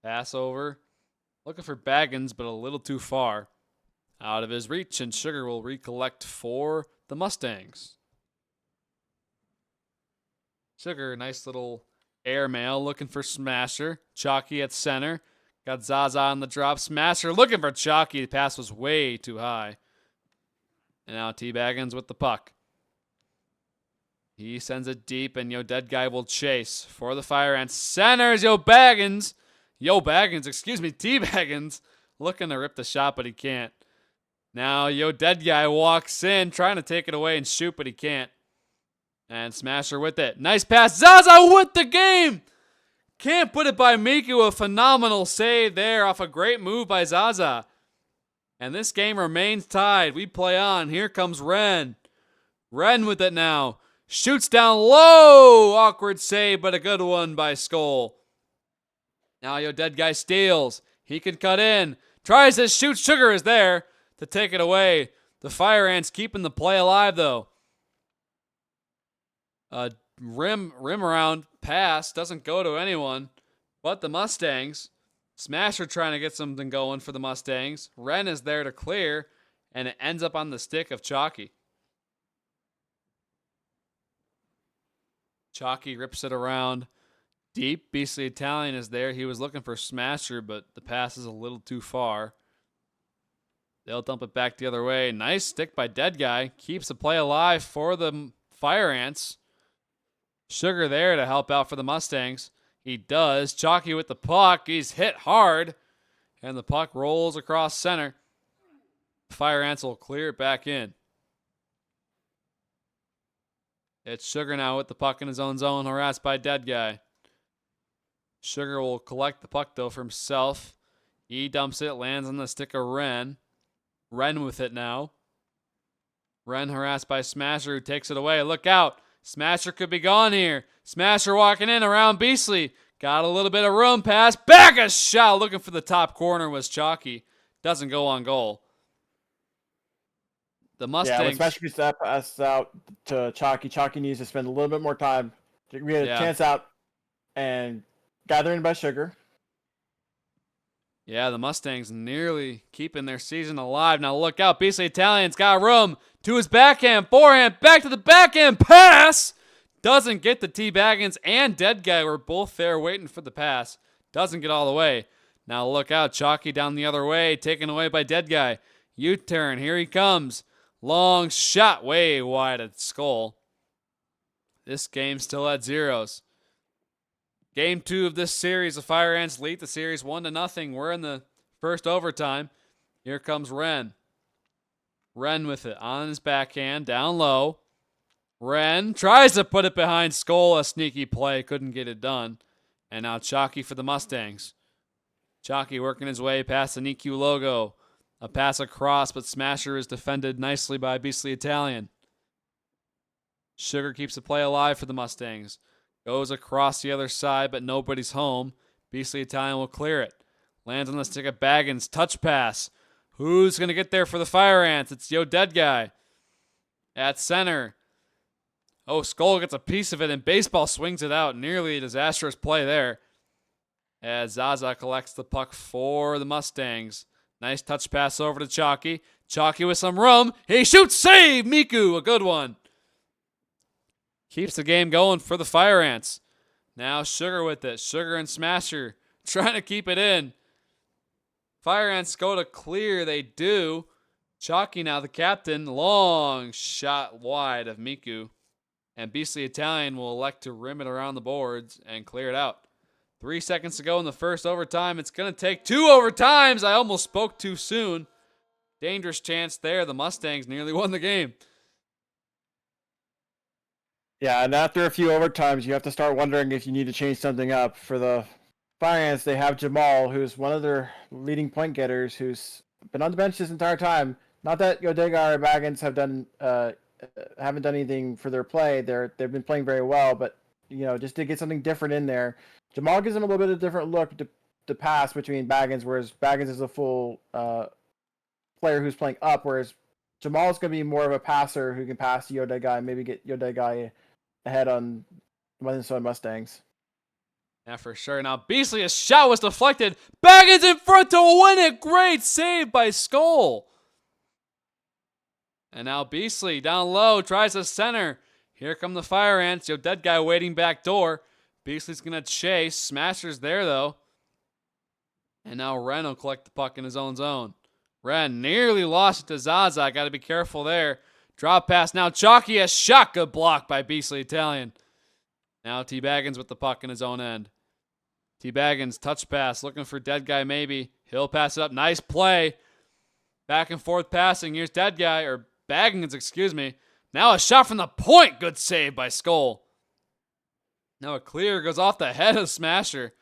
Pass over. Looking for Baggins, but a little too far. Out of his reach, and Sugar will recollect for the Mustangs. Sugar, nice little airmail, looking for Smasher. Chalky at center. Got Zaza on the drop. Smasher looking for Chalky. The pass was way too high. And now T. Baggins with the puck. He sends it deep, and Yo Dead Guy will chase for the Fire Ants. Centers Yo Baggins. T. Baggins looking to rip the shot, but he can't. Now Yo Dead Guy walks in, trying to take it away and shoot, but he can't. And Smasher with it. Nice pass. Zaza with the game. Can't put it by Miku. A phenomenal save there off a great move by Zaza. And this game remains tied. We play on. Here comes Ren. Ren with it now. Shoots down low. Awkward save, but a good one by Skull. Now Yo Dead Guy steals. He can cut in. Tries to shoot. Sugar is there to take it away. The Fire Ants keeping the play alive, though. Rim around pass doesn't go to anyone but the Mustangs. Smasher trying to get something going for the Mustangs. Ren is there to clear, and it ends up on the stick of Chalky. Chalky rips it around deep. Beastly Italian is there. He was looking for Smasher, but the pass is a little too far. They'll dump it back the other way. Nice stick by Dead Guy. Keeps the play alive for the Fire Ants. Sugar there to help out for the Mustangs. He does. Chalky with the puck. He's hit hard. And the puck rolls across center. Fire Ants will clear it back in. It's Sugar now with the puck in his own zone, harassed by Dead Guy. Sugar will collect the puck, though, for himself. He dumps it, lands on the stick of Ren. Ren with it now. Ren harassed by Smasher, who takes it away. Look out. Smasher could be gone here. Smasher walking in around Beastly. Got a little bit of room. Pass. Back a shot. Looking for the top corner was Chalky. Doesn't go on goal. The Mustangs. Yeah, when Smasher gets that pass out to Chalky, Chalky needs to spend a little bit more time to get a chance out and gathering by Sugar. Yeah, the Mustangs nearly keeping their season alive. Now look out. Beastly Italian's got room to his backhand, forehand, back to the backhand pass. Doesn't get the T. Baggins and Dead Guy were both there waiting for the pass. Doesn't get all the way. Now look out. Chalky down the other way, taken away by Dead Guy. U-turn. Here he comes. Long shot way wide at Skull. This game's still at zeros. Game 2 of this series, the Fire Ants lead the series 1-0. We're in the first overtime. Here comes Ren. Ren with it on his backhand, down low. Ren tries to put it behind Skull, a sneaky play, couldn't get it done. And now Chalky for the Mustangs. Chalky working his way past the EQ logo. A pass across, but Smasher is defended nicely by Beastly Italian. Sugar keeps the play alive for the Mustangs. Goes across the other side, but nobody's home. Beastly Italian will clear it. Lands on the stick of Baggins. Touch pass. Who's going to get there for the Fire Ants? It's Yo Dead Guy. At center. Oh, Skull gets a piece of it, and Baseball swings it out. Nearly a disastrous play there. As Zaza collects the puck for the Mustangs. Nice touch pass over to Chalky. Chalky with some room. He shoots. Save! Miku, a good one. Keeps the game going for the Fire Ants. Now Sugar with it. Sugar and Smasher trying to keep it in. Fire Ants go to clear. They do. Chalky now the captain. Long shot wide of Miku. And Beastly Italian will elect to rim it around the boards and clear it out. 3 seconds to go in the first overtime. It's going to take 2 overtimes. I almost spoke too soon. Dangerous chance there. The Mustangs nearly won the game. Yeah, and after a few overtimes, you have to start wondering if you need to change something up. For the Fire Ants, they have Jamal, who's one of their leading point getters, who's been on the bench this entire time. Not that Yodega or Baggins have done haven't done anything for their play. They've been playing very well, but just to get something different in there, Jamal gives them a little bit of a different look to pass between Baggins, whereas Baggins is a full player who's playing up, whereas Jamal's going to be more of a passer who can pass to Yodai Guy, maybe get Yodai Guy ahead on Minnesota Mustangs. Yeah, for sure. Now, Beasley's shot was deflected. Baggins in front to win it. Great save by Skull. And now Beasley down low tries to center. Here come the Fire Ants. Dead Guy waiting back door. Beasley's going to chase. Smasher's there, though. And now Ren will collect the puck in his own zone. Ren nearly lost it to Zaza. Got to be careful there. Drop pass now. Chalky, a shot. Good block by Beasley Italian. Now T. Baggins with the puck in his own end. T. Baggins, touch pass. Looking for Dead Guy maybe. He'll pass it up. Nice play. Back and forth passing. Here's Dead Guy, or Baggins, excuse me. Now a shot from the point. Good save by Skull. Now a clear goes off the head of Smasher.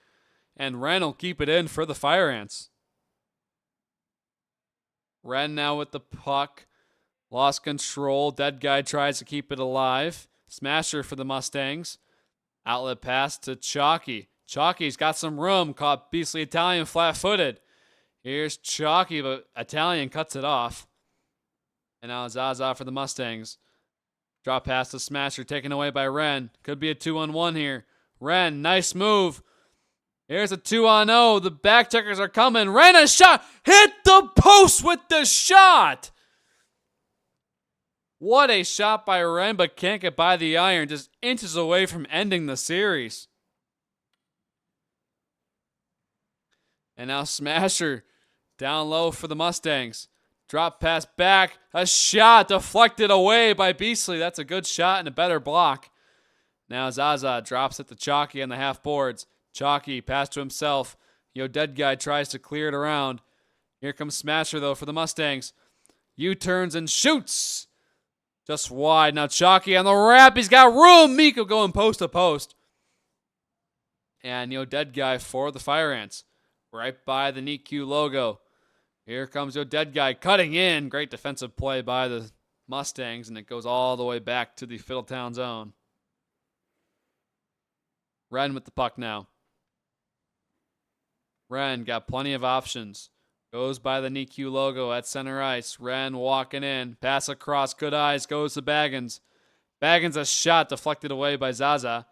And Ren will keep it in for the Fire Ants. Ren now with the puck. Lost control. Dead Guy tries to keep it alive. Smasher for the Mustangs. Outlet pass to Chalky. Chalky's got some room. Caught Beastly Italian flat-footed. Here's Chalky, but Italian cuts it off. And now Zaza for the Mustangs. Drop pass to Smasher, taken away by Ren. Could be a 2-on-1 here. Ren, nice move. Here's a 2-on-0. The back checkers are coming. Ren, a shot. Hit the post with the shot. What a shot by Ren, but can't get by the iron. Just inches away from ending the series. And now Smasher down low for the Mustangs. Drop pass back. A shot deflected away by Beasley. That's a good shot and a better block. Now Zaza drops it to Chalky on the half boards. Chalky pass to himself. Dead Guy tries to clear it around. Here comes Smasher, though, for the Mustangs. U-turns and shoots. Just wide. Now Chalky on the wrap. He's got room. Miko going post to post. And Dead Guy for the Fire Ants. Right by the Neat Q logo. Here comes Dead Guy cutting in. Great defensive play by the Mustangs. And it goes all the way back to the Fiddletown zone. Ren with the puck now. Ren got plenty of options. Goes by the Neat Q logo at center ice. Ren walking in. Pass across. Good eyes. Goes to Baggins. Baggins a shot deflected away by Zaza.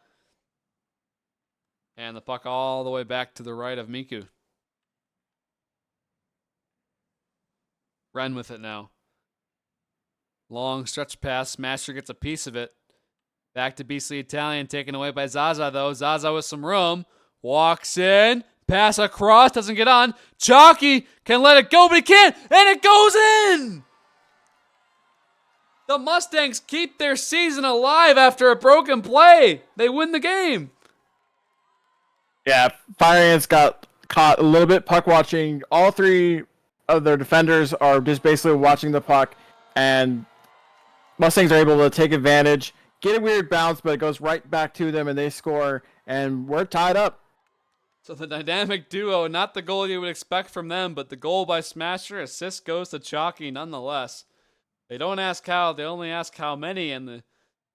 And the puck all the way back to the right of Miku. Ren with it now. Long stretch pass. Smasher gets a piece of it. Back to Beastly Italian. Taken away by Zaza, though. Zaza with some room. Walks in. Pass across. Doesn't get on. Chalky can let it go, but he can't. And it goes in! The Mustangs keep their season alive after a broken play. They win the game. Yeah, Fire Ants got caught a little bit puck watching. All three of their defenders are just basically watching the puck, and Mustangs are able to take advantage, get a weird bounce, but it goes right back to them, and they score, and we're tied up. So the dynamic duo, not the goal you would expect from them, but the goal by Smasher. Assist goes to Chalky nonetheless. They don't ask how, they only ask how many, and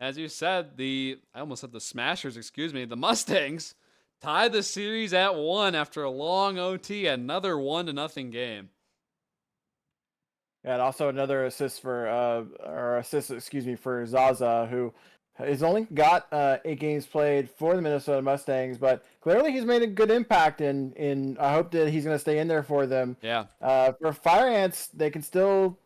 as you said, I almost said the Smashers, excuse me, the Mustangs tied the series at 1 after a long OT, another 1-0 game. Yeah, and also another assist for Zaza, who has only got 8 games played for the Minnesota Mustangs, but clearly he's made a good impact. In I hope that he's going to stay in there for them. Yeah. For Fire Ants, they can still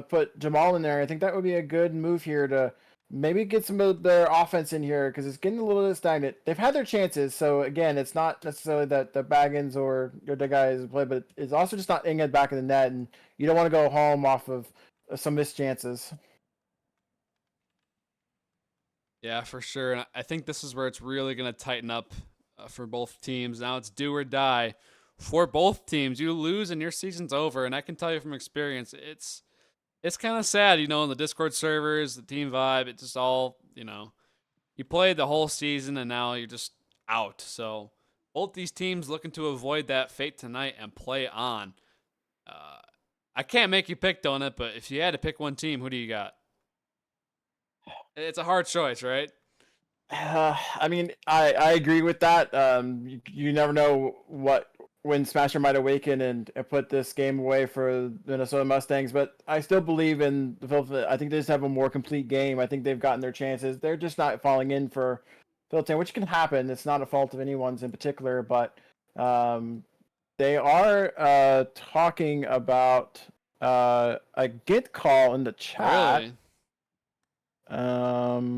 put Jamal in there. I think that would be a good move here to maybe get some of their offense in here because it's getting a little bit stagnant. They've had their chances, so again, it's not necessarily that the Baggins or the guy is play, but it's also just not getting it back in the net, and you don't want to go home off of some missed chances. Yeah, for sure. And I think this is where it's really going to tighten up for both teams. Now it's do or die for both teams. You lose and your season's over, and I can tell you from experience, it's kind of sad, in the Discord servers, the team vibe, it just all, you played the whole season and now you're just out. So both these teams looking to avoid that fate tonight and play on. I can't make you pick, Donut, but if you had to pick one team, who do you got? It's a hard choice, right? I mean, I agree with that. You never know when Smasher might awaken and put this game away for the Minnesota Mustangs, but I still believe in the Philadelphia. I think they just have a more complete game. I think they've gotten their chances. They're just not falling in for Philadelphia, which can happen. It's not a fault of anyone's in particular, but they are talking about a get call in the chat. Really?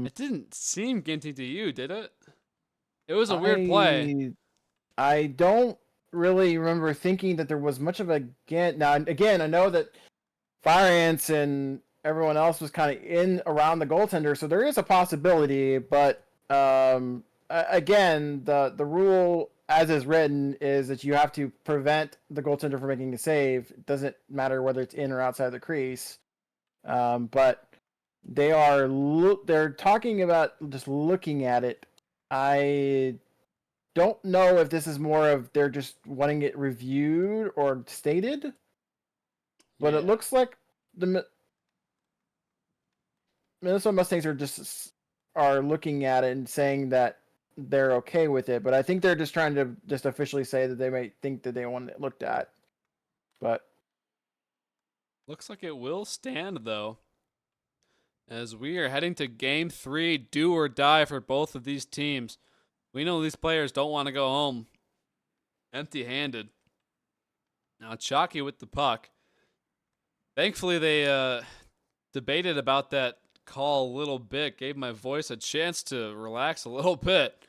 It didn't seem ginty to you, did it? It was a weird play. I don't really remember thinking that there was much of a Gant. Now, again, I know that Fire Ants and everyone else was kind of in around the goaltender, so there is a possibility. But again, the rule as is written is that you have to prevent the goaltender from making a save. It doesn't matter whether it's in or outside the crease. But they're talking about just looking at it. I don't know if this is more of they're just wanting it reviewed or stated, but Yeah. it looks like the Minnesota Mustangs are looking at it and saying that they're okay with it. But I think they're just trying to just officially say that they might think that they want it looked at. But Looks like it will stand, though. As we are heading to game 3, do or die for both of these teams. We know these players don't want to go home empty-handed. Now Chalky with the puck. Thankfully, they debated about that call a little bit, gave my voice a chance to relax a little bit.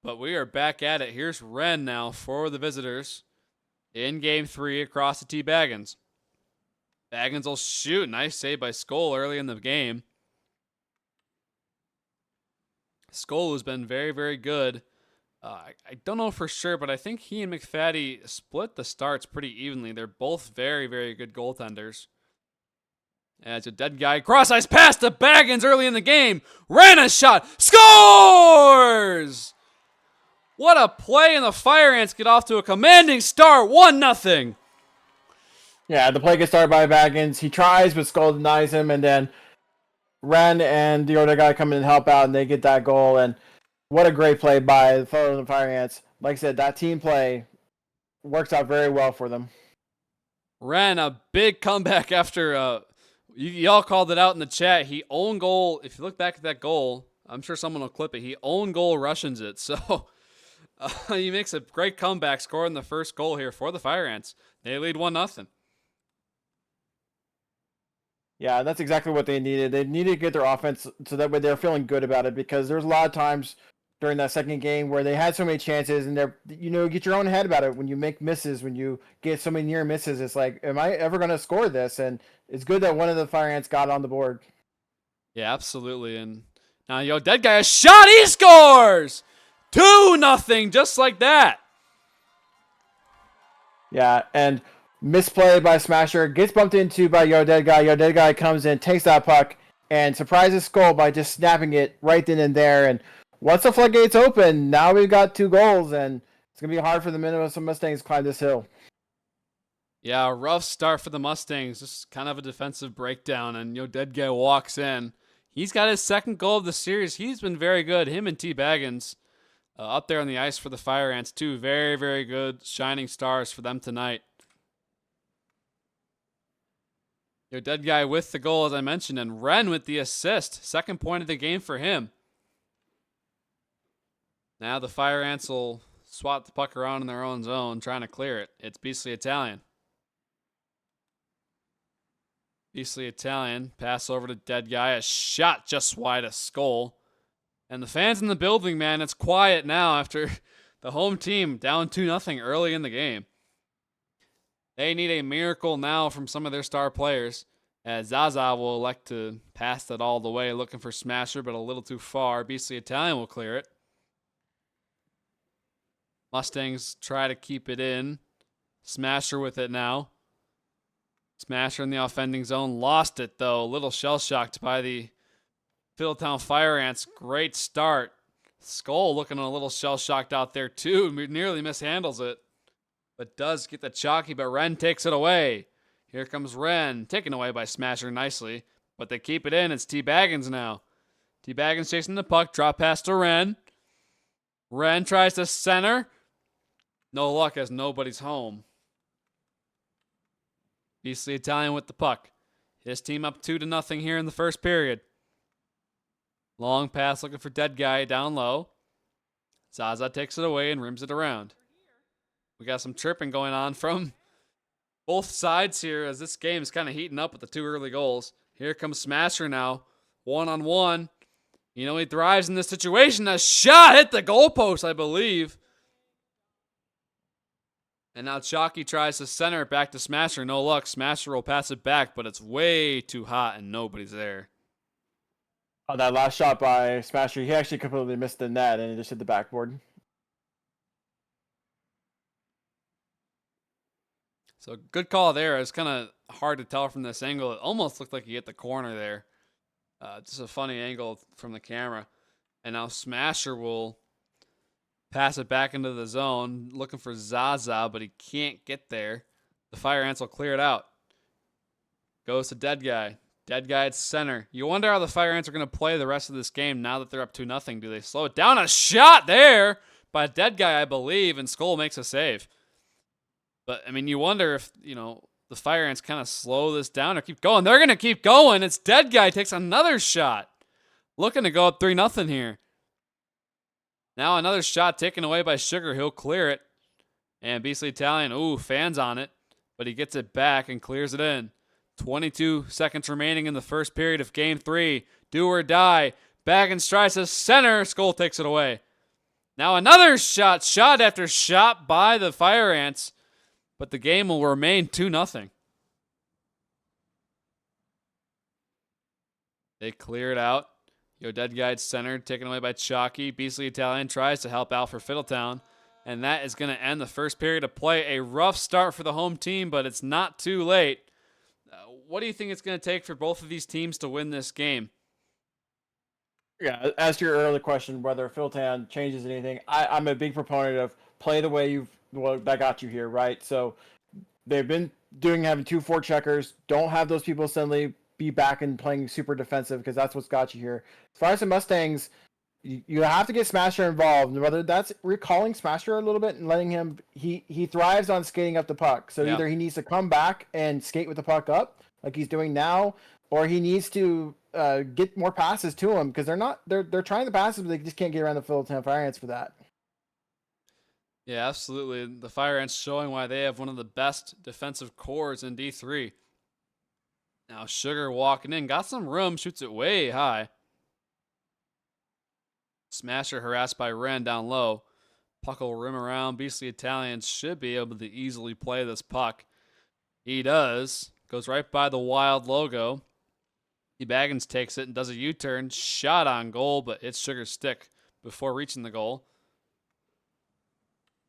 But we are back at it. Here's Ren now for the visitors in game 3 across the T Baggins. Baggins will shoot. Nice save by Skoll early in the game. Skoll has been very, very good. I don't know for sure, but I think he and McFaddy split the starts pretty evenly. They're both very, very good goaltenders. As a dead guy cross ice pass to Baggins early in the game. Ran a shot. Scores! What a play, and the Fire Ants get off to a commanding start. 1-0. yeah, the play gets started by Baggins. He tries, but Skull denies him, and then Ren and the other guy come in and help out, and they get that goal. And what a great play by the Philadelphia Fire Ants. Like I said, that team play works out very well for them. Ren, a big comeback after, y'all called it out in the chat. He own goal. If you look back at that goal, I'm sure someone will clip it. He own goal Russians it. So he makes a great comeback, scoring the first goal here for the Fire Ants. They lead 1-0. Yeah, that's exactly what they needed. They needed to get their offense so that way they're feeling good about it, because there's a lot of times during that second game where they had so many chances and they're, get your own head about it when you make misses, when you get so many near misses. It's like, am I ever going to score this? And it's good that one of the Fire Ants got on the board. Yeah, absolutely. And now, dead guy, a shot, he scores! 2-0, just like that. Yeah, and misplay by Smasher, gets bumped into by Yo Dead Guy. Yo Dead Guy comes in, takes that puck, and surprises Skull by just snapping it right then and there. And once the floodgates open, now we've got 2 goals, and it's going to be hard for the Minnesota Mustangs to climb this hill. Yeah, a rough start for the Mustangs. Just kind of a defensive breakdown, and Yo Dead Guy walks in. He's got his second goal of the series. He's been very good. Him and T. Baggins up there on the ice for the Fire Ants, 2 very, very good shining stars for them tonight. Your dead guy with the goal, as I mentioned, and Ren with the assist. Second point of the game for him. Now the Fire Ants will swat the puck around in their own zone, trying to clear it. It's Beastly Italian. Beastly Italian, pass over to dead guy, a shot just wide of Skull. And the fans in the building, man, it's quiet now after the home team down 2-0 early in the game. They need a miracle now from some of their star players, as Zaza will elect to pass that all the way, looking for Smasher, but a little too far. Beastly Italian will clear it. Mustangs try to keep it in. Smasher with it now. Smasher in the offending zone. Lost it, though. A little shell-shocked by the Fiddletown Fire Ants. Great start. Skull looking a little shell-shocked out there, too. Nearly mishandles it, but does get the chalky, but Ren takes it away. Here comes Ren, taken away by Smasher nicely, but they keep it in. It's T. Baggins now. T-Baggins chasing the puck. Drop pass to Ren. Ren tries to center. No luck as nobody's home. Beastly Italian with the puck. His team up 2-0 here in the first period. Long pass looking for Dead Guy down low. Zaza takes it away and rims it around. We got some tripping going on from both sides here as this game is kind of heating up with the 2 early goals. Here comes Smasher now. 1-on-1. You know he thrives in this situation. A shot hit the goalpost, I believe. And now Chalky tries to center it back to Smasher. No luck. Smasher will pass it back, but it's way too hot and nobody's there. On that last shot by Smasher, he actually completely missed the net and he just hit the backboard. So good call there. It's kind of hard to tell from this angle. It almost looked like he hit the corner there. Just a funny angle from the camera. And now Smasher will pass it back into the zone, looking for Zaza, but he can't get there. The Fire Ants will clear it out. Goes to Dead Guy. Dead Guy at center. You wonder how the Fire Ants are going to play the rest of this game now that they're up 2-0. Do they slow it down? A shot there by Dead Guy, I believe, and Skull makes a save. But, I mean, you wonder if, the Fire Ants kind of slow this down or keep going. They're going to keep going. It's Dead Guy takes another shot. Looking to go up 3-0 here. Now another shot taken away by Sugar. He'll clear it. And Beastly Italian, fans on it. But he gets it back and clears it in. 22 seconds remaining in the first period of Game 3. Do or die. Baggins tries to center. Skull takes it away. Now another shot. Shot after shot by the Fire Ants. But the game will remain 2-0. They clear it out. Dead Guy center, taken away by Chalky. Beastly Italian tries to help out for Fiddletown. And that is going to end the first period of play. A rough start for the home team, but it's not too late. What do you think it's going to take for both of these teams to win this game? Yeah, as to your earlier question, whether Fiddletown changes anything, I'm a big proponent of play the way that got you here, right? So they've been having 2 forecheckers. Don't have those people suddenly be back and playing super defensive because that's what's got you here. As far as the Mustangs, you have to get Smasher involved. Whether that's recalling Smasher a little bit and letting him, he thrives on skating up the puck. So either he needs to come back and skate with the puck up like he's doing now, or he needs to get more passes to him because they're trying the passes, but they just can't get around the Fiddletown Fire Ants for that. Yeah, absolutely. The Fire Ants showing why they have one of the best defensive cores in D3. Now Sugar walking in, got some room, shoots it way high. Smasher harassed by Ren down low. Puck will rim around. Beastly Italian should be able to easily play this puck. He does. Goes right by the Wild logo. Baggins takes it and does a U-turn. Shot on goal, but hits Sugar's stick before reaching the goal.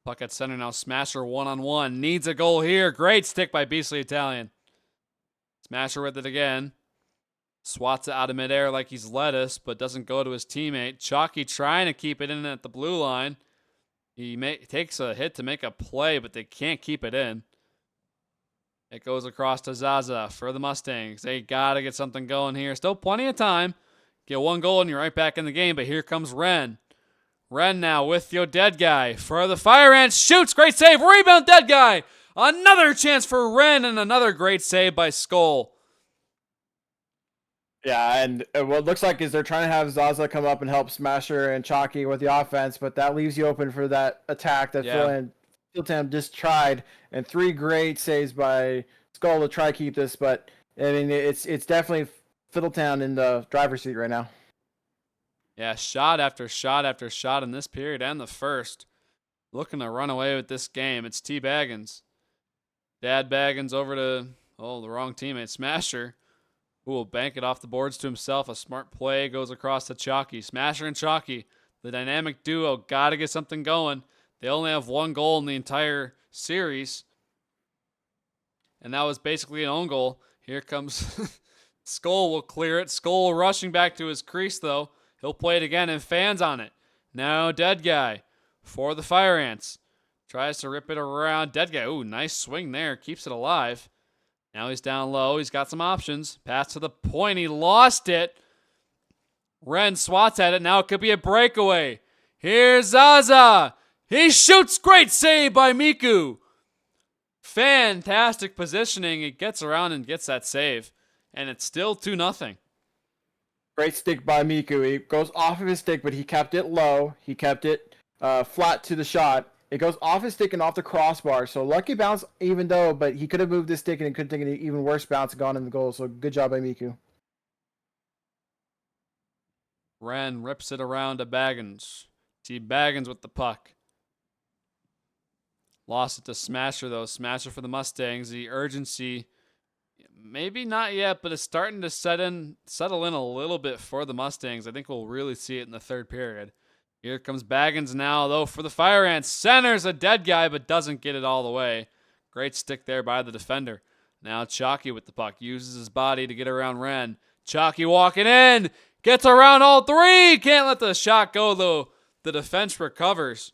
Puck at center now. Smasher 1-on-1. Needs a goal here. Great stick by Beastly Italian. Smasher with it again. Swats it out of midair like he's lettuce, but doesn't go to his teammate. Chalky trying to keep it in at the blue line. He takes a hit to make a play, but they can't keep it in. It goes across to Zaza for the Mustangs. They got to get something going here. Still plenty of time. Get 1 goal and you're right back in the game, but here comes Ren. Ren now with your Dead Guy for the Fire Ants. Shoots. Great save. Rebound, Dead Guy. Another chance for Ren and another great save by Skull. Yeah, and what it looks like is they're trying to have Zaza come up and help Smasher and Chalky with the offense, but that leaves you open for that attack that Fiddletown just tried, and 3 great saves by Skull to try to keep this, but I mean it's definitely Fiddletown in the driver's seat right now. Yeah, shot after shot after shot in this period and the first. Looking to run away with this game. It's T-Baggins. Dad Baggins over to, the wrong teammate, Smasher, who will bank it off the boards to himself. A smart play goes across to Chalky. Smasher and Chalky, the dynamic duo, got to get something going. They only have 1 goal in the entire series, and that was basically an own goal. Here comes Skull will clear it. Skull rushing back to his crease, though. He'll play it again, and fans on it. Now Dead Guy for the Fire Ants. Tries to rip it around. Dead Guy, nice swing there. Keeps it alive. Now he's down low. He's got some options. Pass to the point. He lost it. Ren swats at it. Now it could be a breakaway. Here's Zaza. He shoots. Great save by Miku. Fantastic positioning. He gets around and gets that save. And it's still 2-0. Great stick by Miku. He goes off of his stick, but he kept it low. He kept it flat to the shot. It goes off his stick and off the crossbar. So lucky bounce, even though, but he could have moved his stick and it could have taken an even worse bounce and gone in the goal. So good job by Miku. Ren rips it around to Baggins. T. Baggins with the puck. Lost it to Smasher, though. Smasher for the Mustangs. The urgency, maybe not yet, but it's starting to settle in a little bit for the Mustangs. I think we'll really see it in the third period. Here comes Baggins now, though, for the Fire Ants. Centers a dead guy, but doesn't get it all the way. Great stick there by the defender. Now Chalky with the puck. Uses his body to get around Ren. Chalky walking in. Gets around all three. Can't let the shot go, though. The defense recovers.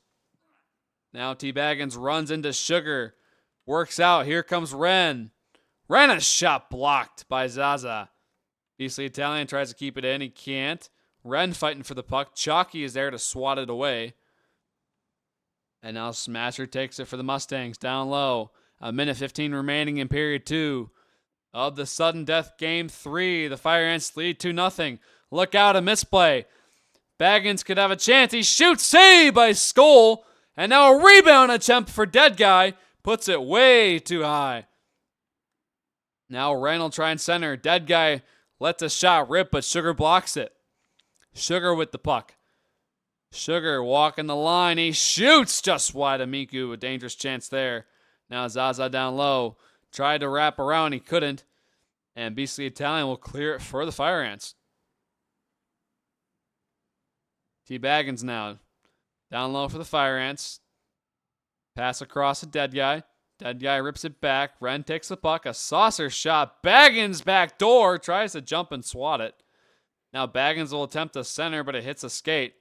Now T. Baggins runs into Sugar. Works out. Here comes Ren. Ren, a shot blocked by Zaza. Beastly Italian tries to keep it in. He can't. Ren fighting for the puck. Chalky is there to swat it away. And now Smasher takes it for the Mustangs down low. 1:15 remaining in period 2 of the sudden death game 3. The Fire Ants lead 2-0. Look out, a misplay. Baggins could have a chance. He shoots. Save by Skull. And now a rebound attempt for Dead Guy. Puts it way too high. Now Ren will try and center. Dead Guy lets a shot rip, but Sugar blocks it. Sugar with the puck. Sugar walking the line. He shoots just wide of Miku. A dangerous chance there. Now Zaza down low. Tried to wrap around. He couldn't. And Beastly Italian will clear it for the Fire Ants. T. Baggins now. Down low for the Fire Ants. Pass across to Dead Guy. Dead Guy rips it back. Ren takes the puck. A saucer shot. Baggins back door. Tries to jump and swat it. Now Baggins will attempt to center, but it hits a skate.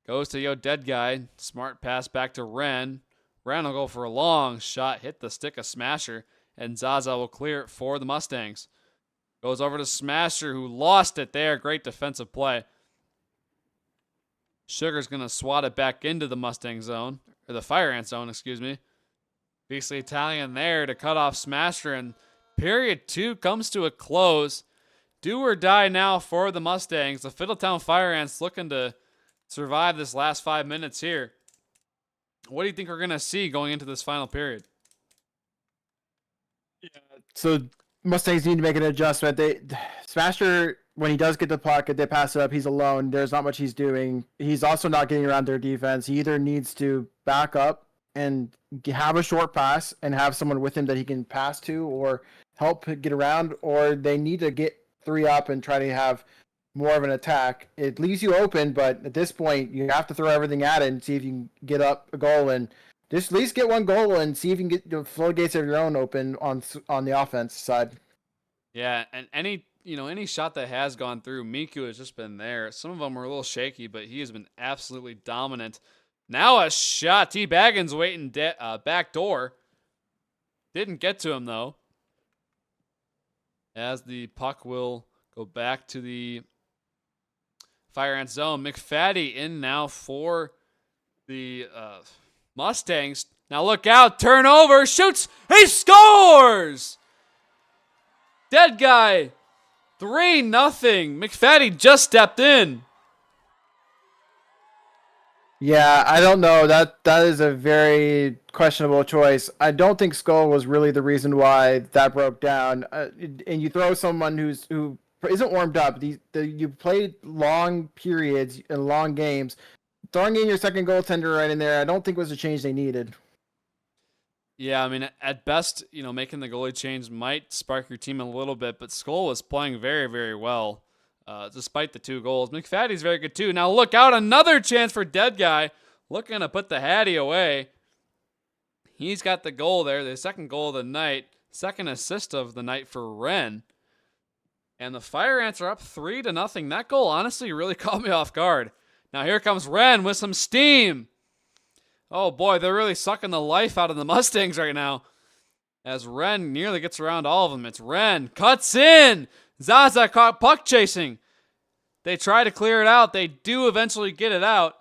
Goes to Dead Guy. Smart pass back to Ren. Ren will go for a long shot. Hit the stick of Smasher. And Zaza will clear it for the Mustangs. Goes over to Smasher, who lost it there. Great defensive play. Sugar's going to swat it back into the Mustang zone. Or the Fire Ant zone, excuse me. Beastly Italian there to cut off Smasher. And period 2 comes to a close. Do or die now for the Mustangs. The Fiddletown Fire Ants looking to survive this last 5 minutes here. What do you think we're going to see going into this final period? Yeah. So Mustangs need to make an adjustment. Smasher, when he does get the puck, if they pass it up, he's alone. There's not much he's doing. He's also not getting around their defense. He either needs to back up and have a short pass and have someone with him that he can pass to or help get around, or they need to get 3 up and try to have more of an attack. It leaves you open, but at this point, you have to throw everything at it and see if you can get up a goal and just at least get 1 goal and see if you can get the floodgates of your own open on the offense side. Yeah, and any shot that has gone through, Miku has just been there. Some of them were a little shaky, but he has been absolutely dominant. Now a shot. T. Baggins waiting back door. Didn't get to him, though. As the puck will go back to the Fire Ant zone. McFaddy in now for the Mustangs. Now look out. Turnover. Shoots. He scores! Dead Guy. 3-0. McFaddy just stepped in. Yeah, I don't know. That is a very questionable choice. I don't think Skull was really the reason why that broke down. And you throw someone who isn't warmed up. You played long periods and long games. Throwing in your second goaltender right in there, I don't think was a change they needed. Yeah, I mean, at best, making the goalie change might spark your team a little bit, but Skull was playing very, very well. Despite the 2 goals. McFaddy's very good too. Now look out, another chance for Dead Guy. Looking to put the Hattie away. He's got the goal there, the second goal of the night. Second assist of the night for Ren. And the Fire Ants are up 3-0. That goal honestly really caught me off guard. Now here comes Ren with some steam. Oh boy, they're really sucking the life out of the Mustangs right now. As Ren nearly gets around all of them. It's Ren. Cuts in. Zaza caught puck chasing. They try to clear it out. They do eventually get it out.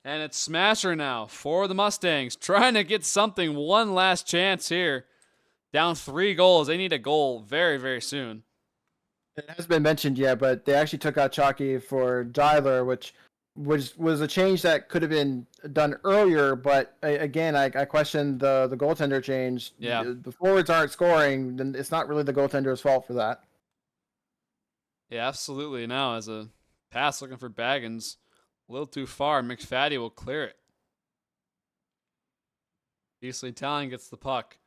And it's Smasher now for the Mustangs, trying to get something, one last chance here. Down 3 goals. They need a goal very, very soon. It hasn't been mentioned yet, but they actually took out Chalky for Dyler, which was a change that could have been done earlier. But again, I question the goaltender change. Yeah. The forwards aren't scoring, then it's not really the goaltender's fault for that. Yeah, absolutely. Now, as a pass looking for Baggins, a little too far. McFaddy will clear it. Beasley Italian gets the puck.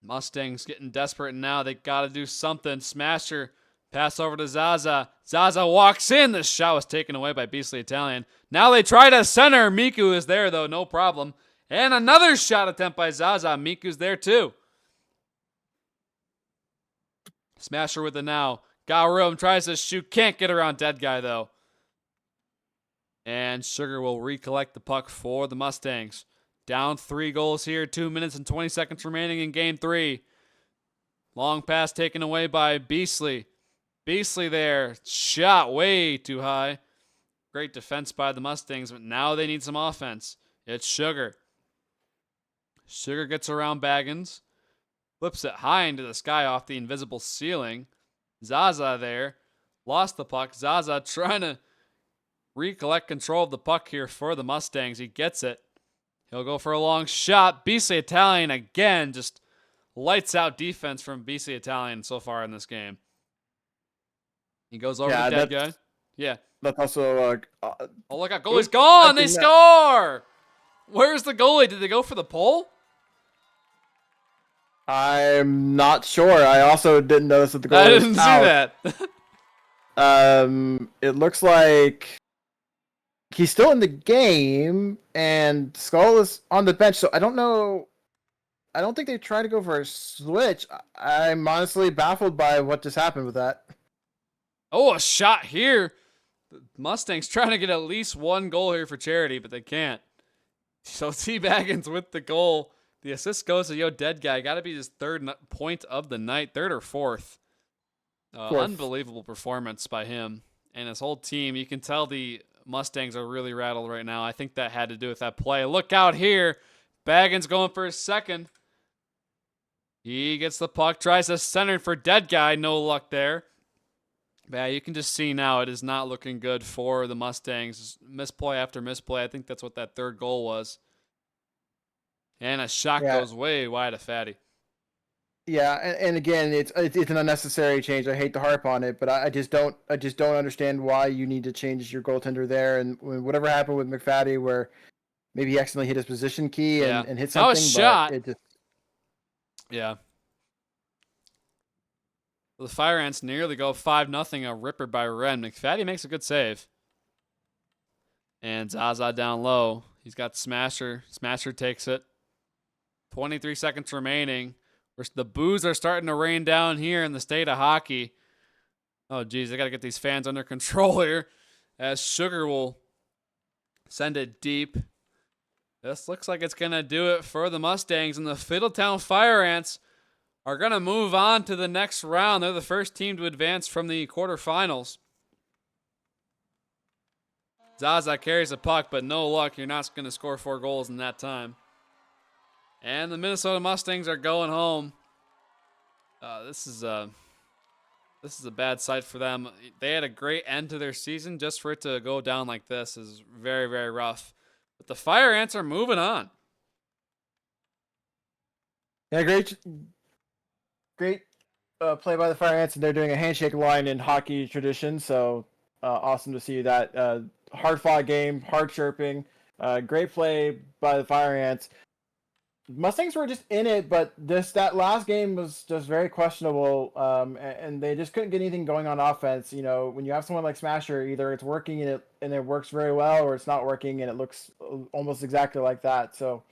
Mustangs getting desperate now. They got to do something. Smasher, pass over to Zaza. Zaza walks in. The shot was taken away by Beasley Italian. Now they try to center. Miku is there, though. No problem. And another shot attempt by Zaza. Miku's there, too. Smasher with it now. Got room. Tries to shoot. Can't get around dead guy, though. And Sugar will recollect the puck for the Mustangs. Down 3 goals here. 2 minutes and 20 seconds remaining in game 3. Long pass taken away by Beasley. Beasley there. Shot way too high. Great defense by the Mustangs, but now they need some offense. It's Sugar. Sugar gets around Baggins. Flips it high into the sky off the invisible ceiling. Zaza there. Lost the puck. Zaza trying to recollect control of the puck here for the Mustangs. He gets it. He'll go for a long shot. Beasley Italian again. Just lights out defense from Beasley Italian so far in this game. He goes over to dead guy. Yeah. That's also Oh, look out. Goalie's gone. They score. Where's the goalie? Did they go for the pole? I'm not sure. I also didn't notice that the goalie I didn't was out. see that. It looks like he's still in the game, and Skull is on the bench, so I don't know. I don't think they tried to go for a switch. I'm honestly baffled by what just happened with that. Oh, a shot here. The Mustangs trying to get at least 1 goal here for charity, but they can't. So T. Baggins with the goal. The assist goes to Dead Guy. Got to be his 3rd point of the night, 3rd or 4th. Unbelievable performance by him and his whole team. You can tell the Mustangs are really rattled right now. I think that had to do with that play. Look out here. Baggins going for his 2nd. He gets the puck, tries to center for Dead Guy. No luck there. Yeah, you can just see now it is not looking good for the Mustangs. Misplay after misplay. I think that's what that 3rd goal was. And a shot goes way wide of Fatty. Yeah, and again, it's an unnecessary change. I hate to harp on it, but I just don't understand why you need to change your goaltender there. And whatever happened with McFaddy, where maybe he accidentally hit his position key and hit something. That was shot. It just... Yeah. Well, the Fire Ants nearly go 5-0. A ripper by Ren. McFaddy makes a good save. And Zaza down low. He's got Smasher. Smasher takes it. 23 seconds remaining. The boos are starting to rain down here in the state of hockey. Oh, geez, I got to get these fans under control here. As Sugar will send it deep. This looks like it's going to do it for the Mustangs. And the Fiddletown Fire Ants are going to move on to the next round. They're the first team to advance from the quarterfinals. Zaza carries the puck, but no luck. You're not going to score 4 goals in that time. And the Minnesota Mustangs are going home. This is a bad sight for them. They had a great end to their season. Just for it to go down like this is very, very rough. But the Fire Ants are moving on. Yeah, great play by the Fire Ants, and they're doing a handshake line in hockey tradition. So awesome to see that. Hard-fought game, hard chirping. Great play by the Fire Ants. Mustangs were just in it, but that last game was just very questionable, and they just couldn't get anything going on offense. You know, when you have someone like Smasher, either it's working and it works very well, or it's not working and it looks almost exactly like that. So,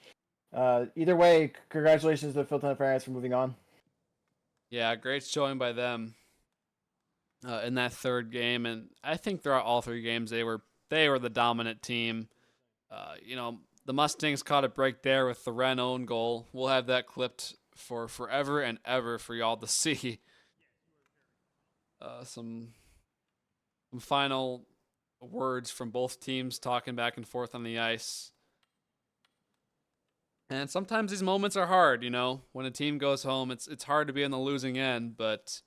either way, congratulations to the Fiddletown Fire Ants for moving on. Yeah, great showing by them in that 3rd game, and I think throughout all 3 games they were the dominant team. The Mustangs caught a break there with the Ren own goal. We'll have that clipped for forever and ever for y'all to see. Some some final words from both teams talking back and forth on the ice. And sometimes these moments are hard, you know. When a team goes home, it's hard to be on the losing end, but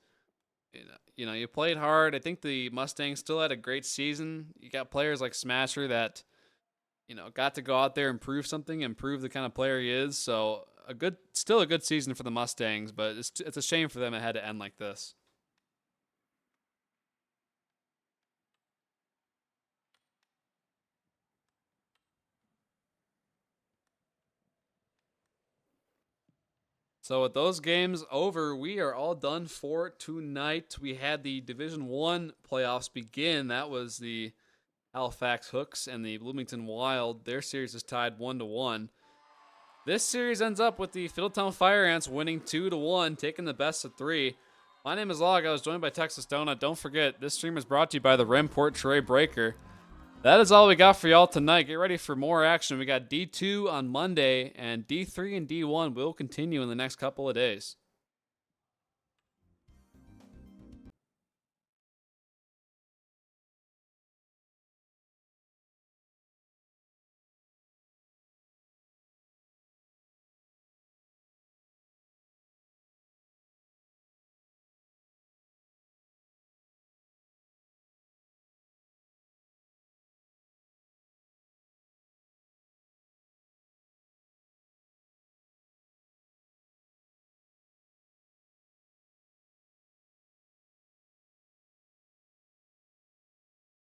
you played hard. I think the Mustangs still had a great season. You got players like Smasher that got to go out there and prove something, and prove the kind of player he is. So still a good season for the Mustangs, but it's a shame for them it had to end like this. So with those games over, we are all done for tonight. We had the Division 1 playoffs begin. That was the Halifax Hooks and the Bloomington Wild. Their series is tied 1-1. This series ends up with the Fiddletown Fire Ants winning 2-1, taking the best of 3. My name is Log. I was joined by Texas Donut. Don't forget, this stream is brought to you by the Remport Tray Breaker. That is all we got for y'all tonight. Get ready for more action. We got D2 on Monday, and D3 and D1 will continue in the next couple of days.